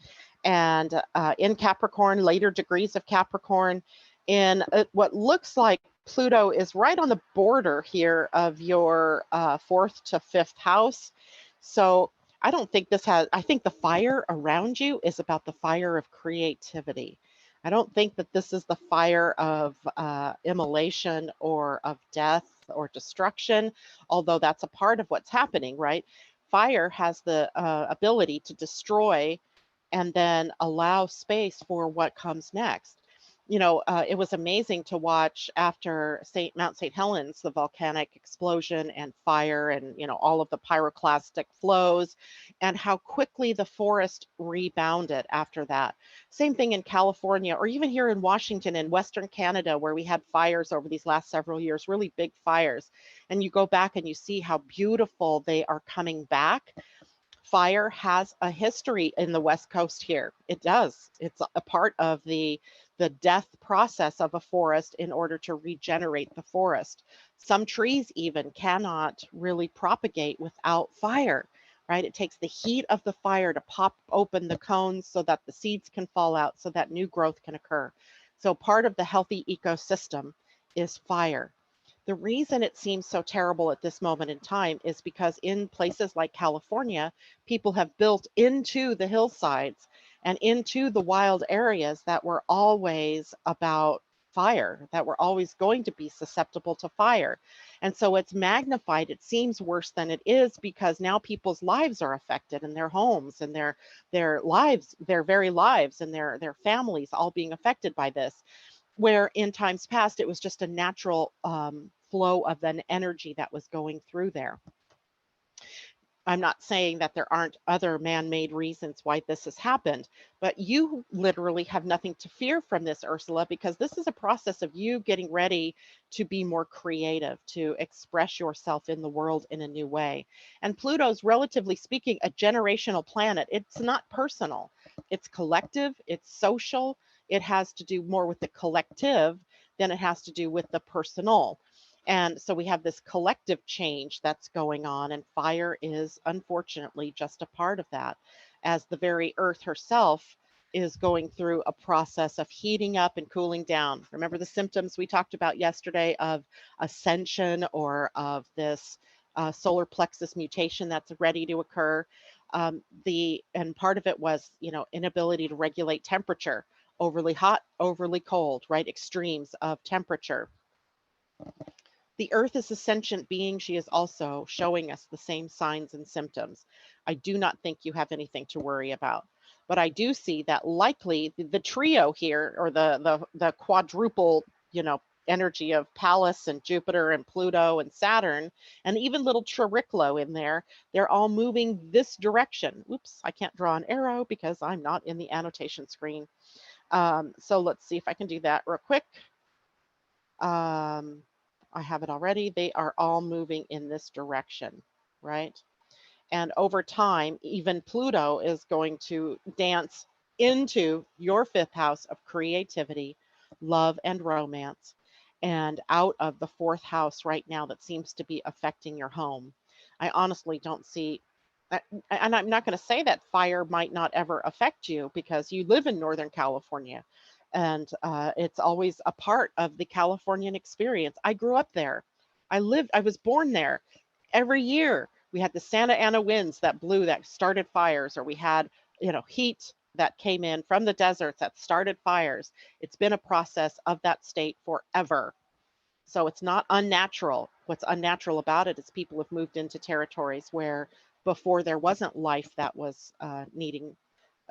and in Capricorn, later degrees of Capricorn, in what looks like Pluto is right on the border here of your 4th to 5th house. So I don't think I think the fire around you is about the fire of creativity. I don't think that this is the fire of immolation or of death or destruction, although that's a part of what's happening, right? Fire has the ability to destroy and then allow space for what comes next. You know, it was amazing to watch after Mount St. Helens, the volcanic explosion and fire and, you know, all of the pyroclastic flows and how quickly the forest rebounded after that. Same thing in California or even here in Washington and Western Canada, where we had fires over these last several years, really big fires. And you go back and you see how beautiful they are coming back. Fire has a history in the West Coast here. It does. It's a part of the death process of a forest in order to regenerate the forest. Some trees even cannot really propagate without fire, right? It takes the heat of the fire to pop open the cones so that the seeds can fall out, so that new growth can occur. So part of the healthy ecosystem is fire. The reason it seems so terrible at this moment in time is because in places like California, people have built into the hillsides and into the wild areas that were always about fire, that were always going to be susceptible to fire. And so it's magnified. It seems worse than it is because now people's lives are affected and their homes and their lives, their very lives and their families all being affected by this. Where in times past, it was just a natural flow of an energy that was going through there. I'm not saying that there aren't other man-made reasons why this has happened, but you literally have nothing to fear from this, Ursula, because this is a process of you getting ready to be more creative, to express yourself in the world in a new way. And Pluto's, relatively speaking, a generational planet. It's not personal. It's collective, it's social. It has to do more with the collective than it has to do with the personal. And so we have this collective change that's going on, and fire is unfortunately just a part of that, as the very earth herself is going through a process of heating up and cooling down. Remember the symptoms we talked about yesterday of ascension or of this solar plexus mutation that's ready to occur. And part of it was, you know, inability to regulate temperature, overly hot, overly cold, right? Extremes of temperature. The earth is a sentient being. She is also showing us the same signs and symptoms. I do not think you have anything to worry about. But I do see that likely the trio here, or the quadruple, you know, energy of Pallas and Jupiter and Pluto and Saturn, and even little Triclo in there, they're all moving this direction. Oops, I can't draw an arrow because I'm not in the annotation screen. So let's see if I can do that real quick. I have it already. They are all moving in this direction, right? And over time, even Pluto is going to dance into your 5th house of creativity, love, and romance, and out of the 4th house right now that seems to be affecting your home. I honestly don't see, and I'm not going to say that fire might not ever affect you because you live in Northern California. And it's always a part of the Californian experience. I grew up there. I was born there. Every year we had the Santa Ana winds that blew, that started fires, or we had, you know, heat that came in from the deserts that started fires. It's been a process of that state forever. So it's not unnatural. What's unnatural about it is people have moved into territories where before there wasn't life that was needing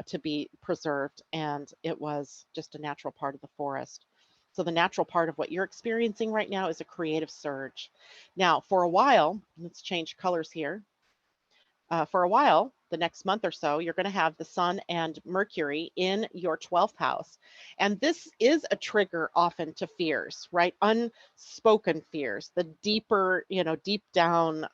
to be preserved, and it was just a natural part of the forest. So the natural part of what you're experiencing right now is a creative surge. Now, for a while, let's change colors here. For a while, the next month or so, you're going to have the Sun and Mercury in your 12th house. And this is a trigger often to fears, right? Unspoken fears, the deeper, deep down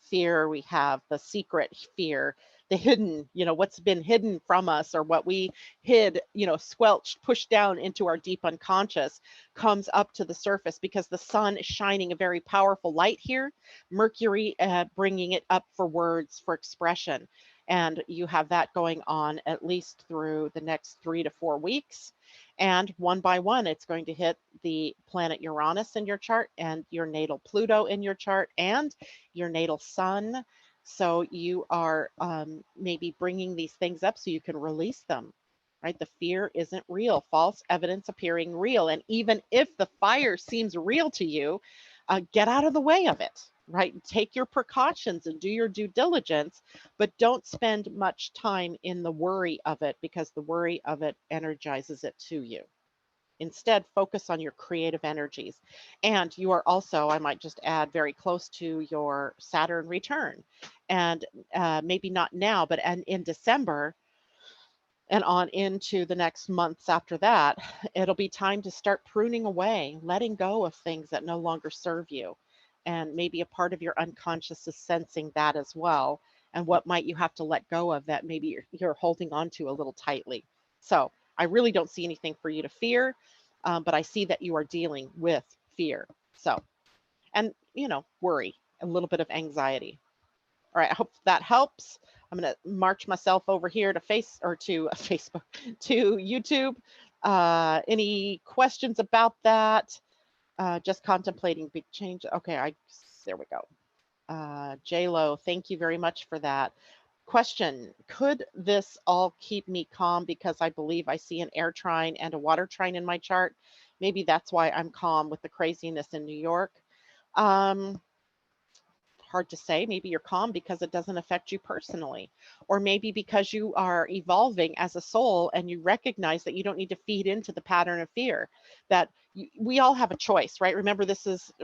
fear we have, the secret fear, the hidden, what's been hidden from us, or what we hid, squelched, pushed down into our deep unconscious, comes up to the surface because the sun is shining a very powerful light here. Mercury bringing it up for words, for expression. And you have that going on at least through the next 3 to 4 weeks. And one by one, it's going to hit the planet Uranus in your chart, and your natal Pluto in your chart, and your natal Sun. So you are maybe bringing these things up so you can release them, right? The fear isn't real, false evidence appearing real. And even if the fire seems real to you, get out of the way of it, right? Take your precautions and do your due diligence, but don't spend much time in the worry of it, because the worry of it energizes it to you. Instead, focus on your creative energies. And you are also, I might just add, very close to your Saturn return. And maybe not now, but in December and on into the next months after that, it'll be time to start pruning away, letting go of things that no longer serve you. And maybe a part of your unconscious is sensing that as well. And what might you have to let go of that maybe you're holding on to a little tightly. So I really don't see anything for you to fear, but I see that you are dealing with fear. So, and, worry, a little bit of anxiety. All right, I hope that helps. I'm going to march myself over here to Facebook, to YouTube. Any questions about that? Just contemplating big change. Okay, there we go. J-Lo, thank you very much for that. Question, could this all keep me calm because I believe I see an air trine and a water trine in my chart? Maybe that's why I'm calm with the craziness in New York. Hard to say. Maybe you're calm because it doesn't affect you personally, or maybe because you are evolving as a soul and you recognize that you don't need to feed into the pattern of fear, that we all have a choice, right? Remember,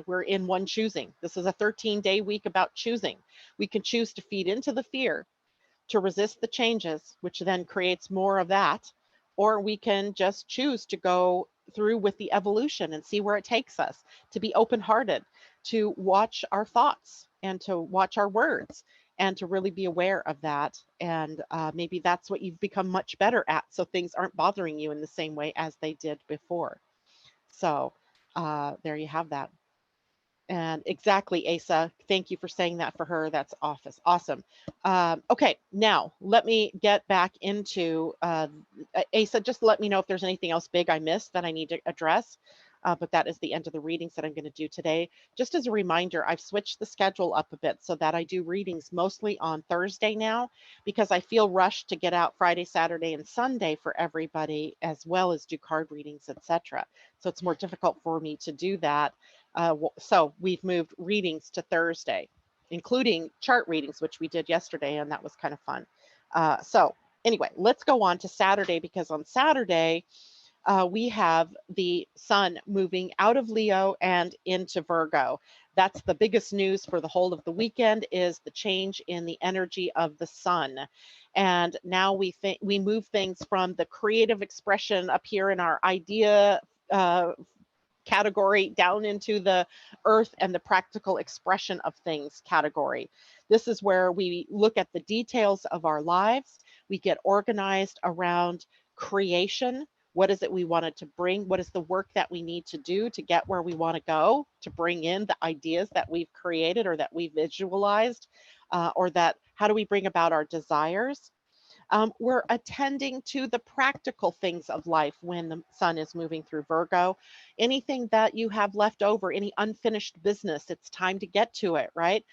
we're in one choosing. This is a 13-day week about choosing. We can choose to feed into the fear, to resist the changes, which then creates more of that, or we can just choose to go through with the evolution and see where it takes us, to be open-hearted, to watch our thoughts and to watch our words, and to really be aware of that. And maybe that's what you've become much better at, so things aren't bothering you in the same way as they did before. So there you have that. And exactly, Asa, thank you for saying that for her. That's awesome. Okay, now let me get back into, Asa, just let me know if there's anything else big I missed that I need to address. But that is the end of the readings that I'm going to do today. Just as a reminder, I've switched the schedule up a bit so that I do readings mostly on Thursday now, because I feel rushed to get out Friday, Saturday, and Sunday for everybody, as well as do card readings, etc. So it's more difficult for me to do that. So we've moved readings to Thursday, including chart readings, which we did yesterday, and that was kind of fun. So anyway, let's go on to Saturday, because on Saturday, we have the sun moving out of Leo and into Virgo. That's the biggest news for the whole of the weekend, is the change in the energy of the sun. And now we move things from the creative expression up here in our idea category down into the earth and the practical expression of things category. This is where we look at the details of our lives. We get organized around creation. What is it we wanted to bring? What is the work that we need to do to get where we want to go, to bring in the ideas that we've created or that we've visualized, or that how do we bring about our desires? We're attending to the practical things of life when the sun is moving through Virgo. Anything that you have left over, any unfinished business, it's time to get to it, right?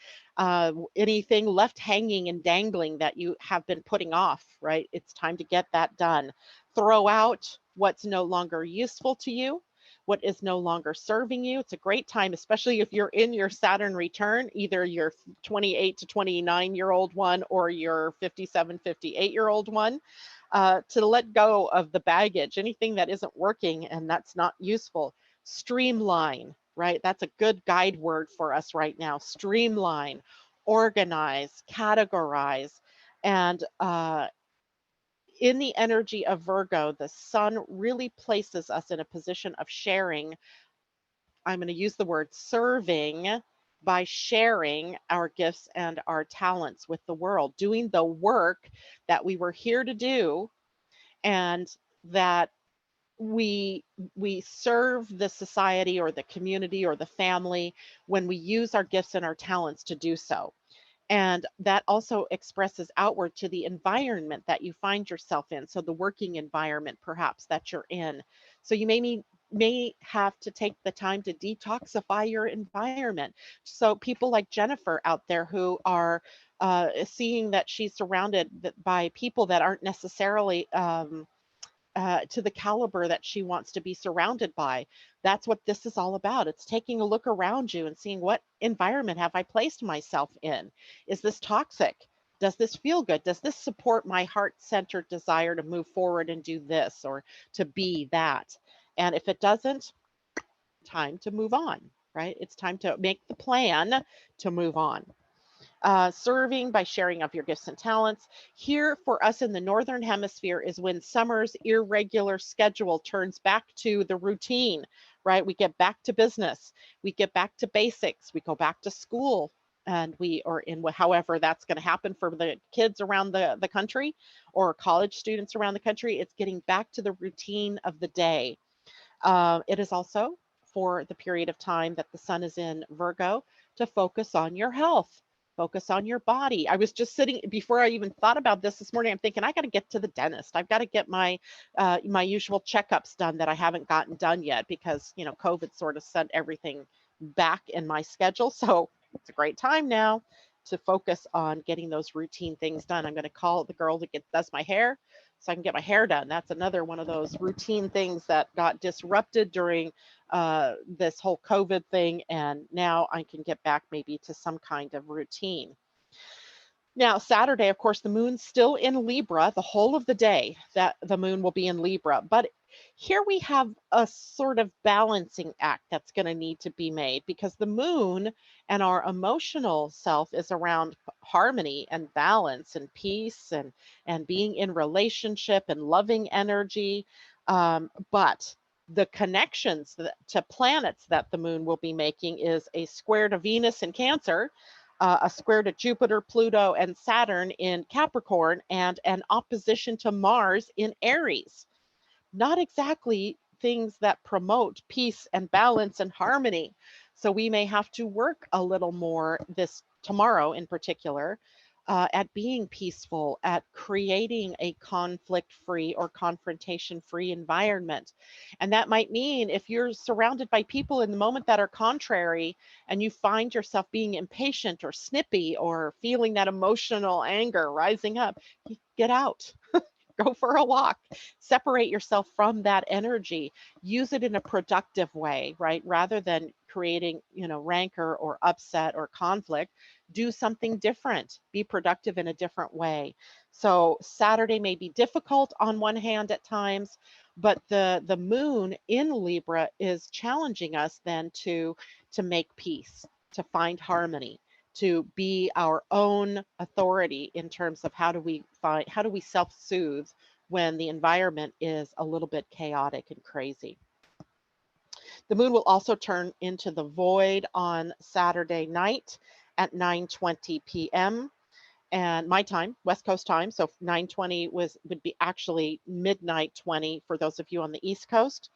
Anything left hanging and dangling that you have been putting off, right? It's time to get that done. Throw out what's no longer useful to you. what is no longer serving you. It's a great time, especially if you're in your Saturn return, either your 28 to 29-year-old one or your 57, 58-year-old one, to let go of the baggage, anything that isn't working and that's not useful. Streamline, right? That's a good guide word for us right now. Streamline, organize, categorize, and in the energy of Virgo, the sun really places us in a position of sharing. I'm going to use the word serving, by sharing our gifts and our talents with the world, doing the work that we were here to do, and that we serve the society or the community or the family when we use our gifts and our talents to do so. And that also expresses outward to the environment that you find yourself in. So the working environment, perhaps, that you're in. So you may have to take the time to detoxify your environment. So people like Jennifer out there who are seeing that she's surrounded by people that aren't necessarily to the caliber that she wants to be surrounded by. That's what this is all about. It's taking a look around you and seeing, what environment have I placed myself in? Is this toxic? Does this feel good? Does this support my heart-centered desire to move forward and do this or to be that? And if it doesn't, time to move on, right? It's time to make the plan to move on. Serving by sharing of your gifts and talents. Here for us in the Northern Hemisphere is when summer's irregular schedule turns back to the routine, right? We get back to business, we get back to basics, we go back to school, and we are in however that's going to happen for the kids around the country or college students around the country. It's getting back to the routine of the day. It is also for the period of time that the sun is in Virgo to focus on your health, focus on your body. I was just sitting, before I even thought about this morning, I'm thinking, I got to get to the dentist. I've got to get my my usual checkups done that I haven't gotten done yet because, you know, COVID sort of sent everything back in my schedule. So it's a great time now to focus on getting those routine things done. I'm going to call the girl that does my hair so I can get my hair done. That's another one of those routine things that got disrupted during this whole COVID thing. And now I can get back maybe to some kind of routine. Now, Saturday, of course, the moon's still in Libra the whole of the day that the moon will be in Libra. But here we have a sort of balancing act that's going to need to be made, because the moon and our emotional self is around harmony and balance and peace and being in relationship and loving energy. But the connections to planets that the moon will be making is a square to Venus in Cancer, a square to Jupiter, Pluto, and Saturn in Capricorn, and an opposition to Mars in Aries. Not exactly things that promote peace and balance and harmony. So we may have to work a little more this tomorrow in particular at being peaceful, at creating a conflict-free or confrontation-free environment. And that might mean if you're surrounded by people in the moment that are contrary and you find yourself being impatient or snippy or feeling that emotional anger rising up, get out. Go for a walk, separate yourself from that energy, use it in a productive way, right? Rather than creating, you know, rancor or upset or conflict, do something different, be productive in a different way. So Saturday may be difficult on one hand at times, but the moon in Libra is challenging us then to make peace, to find harmony, to be our own authority in terms of how do we self-soothe when the environment is a little bit chaotic and crazy. The moon will also turn into the void on Saturday night at 9:20 p.m. and my time, West Coast time. So 9:20 would be actually midnight 20 for those of you on the East Coast,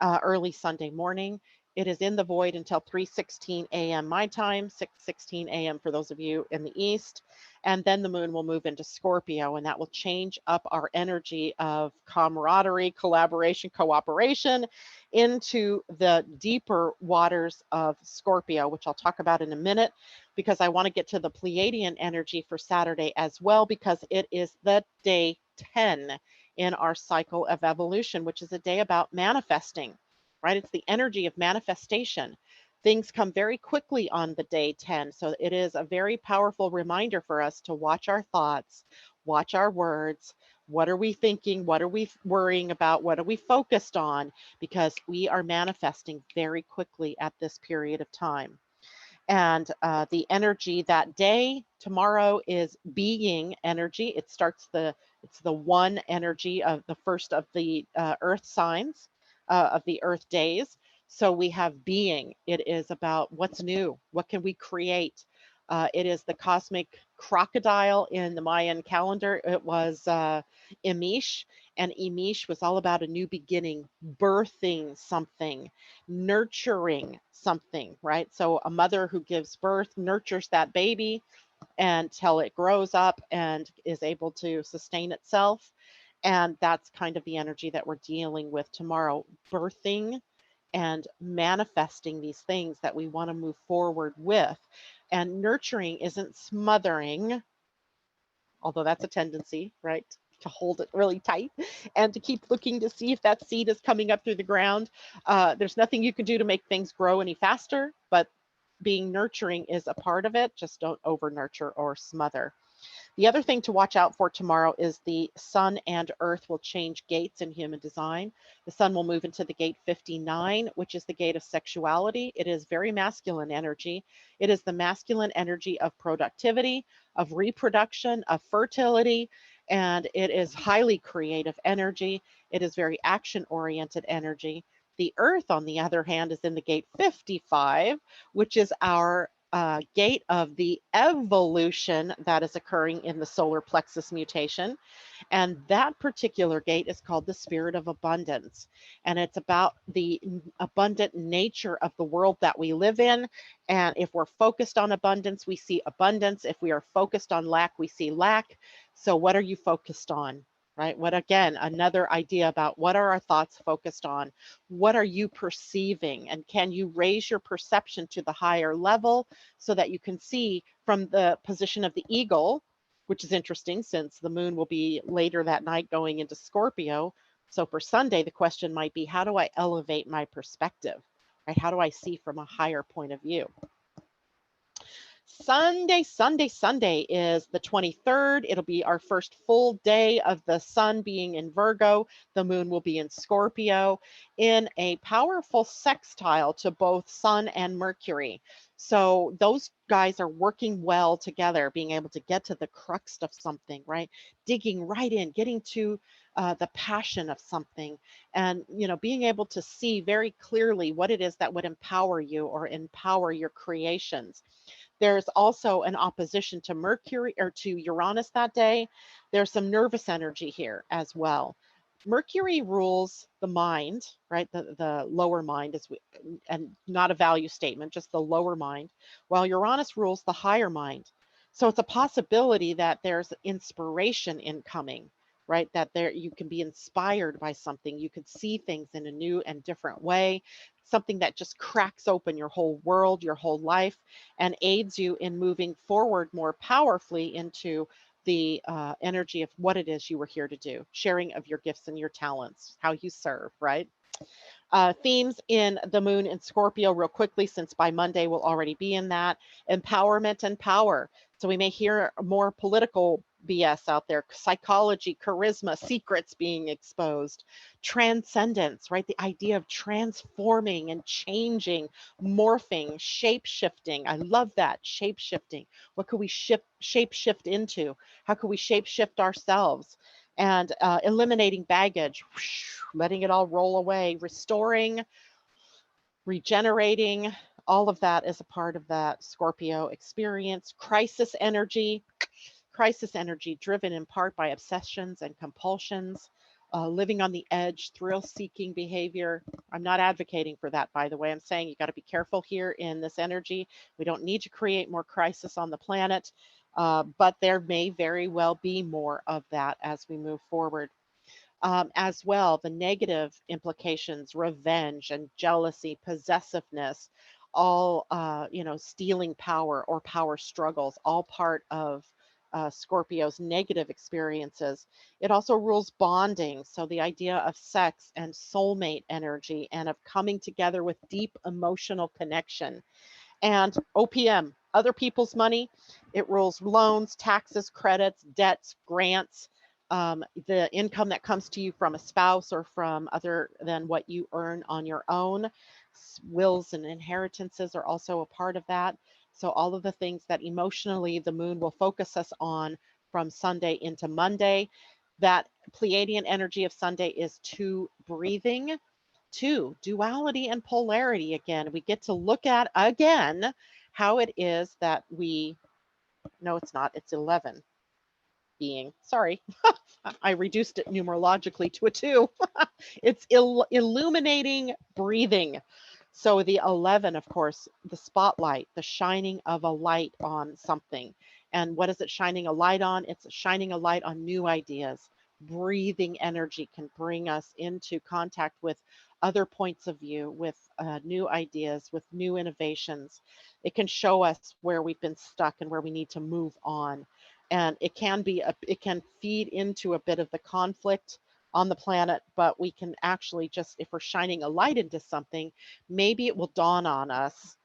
early Sunday morning. It is in the void until 3:16 a.m. my time, 6:16 a.m. for those of you in the East. And then the moon will move into Scorpio, and that will change up our energy of camaraderie, collaboration, cooperation into the deeper waters of Scorpio, which I'll talk about in a minute, because I want to get to the Pleiadian energy for Saturday as well, because it is the day 10 in our cycle of evolution, which is a day about manifesting. right? It's the energy of manifestation. Things come very quickly on the day 10. So it is a very powerful reminder for us to watch our thoughts, watch our words. What are we thinking? What are we worrying about? What are we focused on? Because we are manifesting very quickly at this period of time. And the energy that day tomorrow is being energy. It's the one energy of the first of the earth signs of the earth days. So we have being. It is about what's new. What can we create? It is the cosmic crocodile in the Mayan calendar. It was Emish, and Emish was all about a new beginning, birthing something, nurturing something, right? So a mother who gives birth nurtures that baby until it grows up and is able to sustain itself. And that's kind of the energy that we're dealing with tomorrow, birthing and manifesting these things that we want to move forward with. And nurturing isn't smothering, although that's a tendency, right? To hold it really tight and to keep looking to see if that seed is coming up through the ground. There's nothing you can do to make things grow any faster, but being nurturing is a part of it. Just don't over nurture or smother. The other thing to watch out for tomorrow is the sun and earth will change gates in human design. The sun will move into the gate 59, which is the gate of sexuality. It is very masculine energy. It is the masculine energy of productivity, of reproduction, of fertility, and it is highly creative energy. It is very action-oriented energy. The earth, on the other hand, is in the gate 55, which is our gate of the evolution that is occurring in the solar plexus mutation. And that particular gate is called the spirit of abundance. And it's about the abundant nature of the world that we live in. And if we're focused on abundance, we see abundance. If we are focused on lack, we see lack. So what are you focused on? Right? What, again, another idea about what are our thoughts focused on? What are you perceiving? And can you raise your perception to the higher level so that you can see from the position of the eagle, which is interesting since the moon will be later that night going into Scorpio. So for Sunday, the question might be, how do I elevate my perspective? Right? How do I see from a higher point of view? Sunday is the 23rd. It'll be our first full day of the sun being in Virgo. The moon will be in Scorpio in a powerful sextile to both Sun and Mercury. So those guys are working well together, being able to get to the crux of something, right? Digging right in, getting to the passion of something, and being able to see very clearly what it is that would empower you or empower your creations. There's also an opposition to Mercury or to Uranus that day. There's some nervous energy here as well. Mercury rules the mind, right? The lower mind and not a value statement, just the lower mind, while Uranus rules the higher mind. So it's a possibility that there's inspiration incoming, right? That there you can be inspired by something. You could see things in a new and different way, something that just cracks open your whole world, your whole life, and aids you in moving forward more powerfully into the energy of what it is you were here to do, sharing of your gifts and your talents, how you serve, right? Themes in the moon in Scorpio, real quickly, since by Monday we'll already be in that. Empowerment and power. So we may hear more political BS out there, psychology, charisma, secrets being exposed, transcendence, right? The idea of transforming and changing, morphing, shape shifting. I love that, shape shifting. What could we shape shift into? How could we shape shift ourselves? And eliminating baggage, letting it all roll away, restoring, regenerating, all of that is a part of that Scorpio experience. Crisis energy driven in part by obsessions and compulsions, living on the edge, thrill-seeking behavior. I'm not advocating for that, by the way. I'm saying you got to be careful here in this energy. We don't need to create more crisis on the planet, but there may very well be more of that as we move forward. As well, the negative implications, revenge and jealousy, possessiveness, all, stealing power or power struggles, all part of Scorpio's negative experiences. It also rules bonding. So the idea of sex and soulmate energy and of coming together with deep emotional connection. And OPM, other people's money. It rules loans, taxes, credits, debts, grants, the income that comes to you from a spouse or from other than what you earn on your own. Wills and inheritances are also a part of that. So all of the things that emotionally the moon will focus us on from Sunday into Monday. That Pleiadian energy of Sunday is 2, breathing. 2, duality and polarity. Again, we get to look at again how it is that we, no, it's not, it's 11 being, sorry, I reduced it numerologically to a 2. It's illuminating breathing. So the 11, of course, the spotlight, the shining of a light on something. And what is it shining a light on? It's shining a light on new ideas. Breathing energy can bring us into contact with other points of view, with new ideas, with new innovations. It can show us where we've been stuck and where we need to move on. And it can be, it can feed into a bit of the conflict on the planet, but we can actually just, if we're shining a light into something, maybe it will dawn on us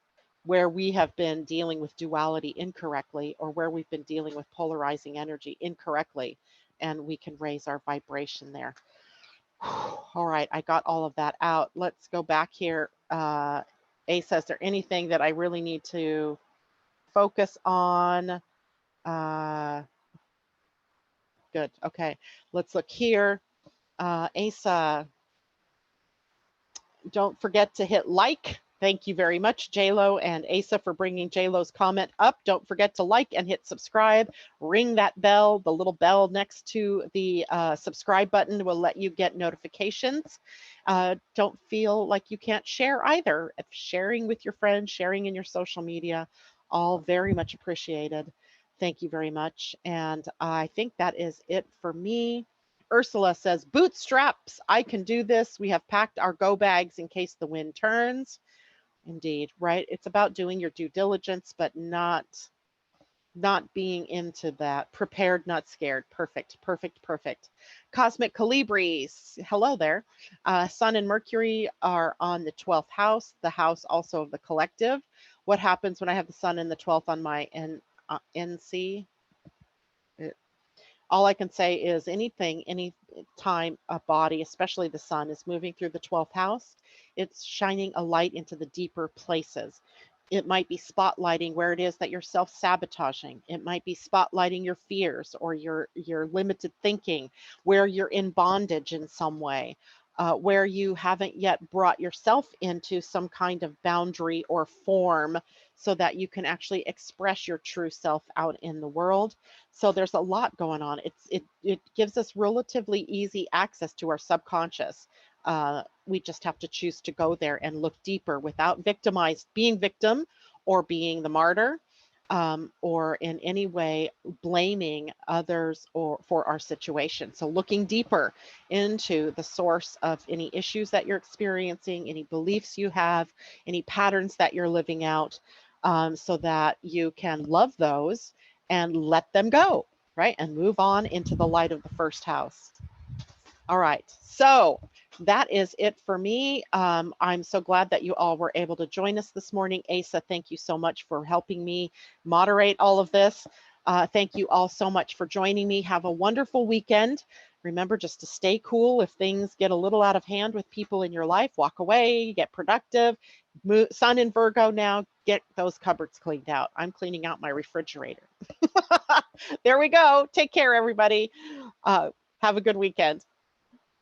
where we have been dealing with duality incorrectly, or where we've been dealing with polarizing energy incorrectly, and we can raise our vibration there. All right, I got all of that out. Let's go back here. Asa, is there anything that I really need to focus on? Good. Okay, let's look here. Asa, don't forget to hit like. Thank you very much, JLo and Asa, for bringing JLo's comment up. Don't forget to like and hit subscribe. Ring that bell. The little bell next to the subscribe button will let you get notifications. Don't feel like you can't share either. If sharing with your friends, sharing in your social media, all very much appreciated. Thank you very much. And I think that is it for me. Ursula says, bootstraps, I can do this. We have packed our go bags in case the wind turns. Indeed, right? It's about doing your due diligence, but not being into that. Prepared, not scared. Perfect, perfect, perfect. Cosmic Calibris, hello there. Sun and Mercury are on the 12th house, the house also of the collective. What happens when I have the sun in the 12th on my NC? All I can say is any time a body, especially the sun, is moving through the 12th house, it's shining a light into the deeper places. It might be spotlighting where it is that you're self-sabotaging. It might be spotlighting your fears or your limited thinking, where you're in bondage in some way, where you haven't yet brought yourself into some kind of boundary or form so that you can actually express your true self out in the world. So there's a lot going on. It gives us relatively easy access to our subconscious. We just have to choose to go there and look deeper without being victim or being the martyr, or in any way blaming others or for our situation. So looking deeper into the source of any issues that you're experiencing, any beliefs you have, any patterns that you're living out, so that you can love those and let them go, right? And move on into the light of the first house. All right, so that is it for me. I'm so glad that you all were able to join us this morning. Asa, thank you so much for helping me moderate all of this. Thank you all so much for joining me. Have a wonderful weekend. Remember just to stay cool. If things get a little out of hand with people in your life, walk away, get productive. Sun in Virgo now, get those cupboards cleaned out. I'm cleaning out my refrigerator. There we go. Take care, everybody. Have a good weekend.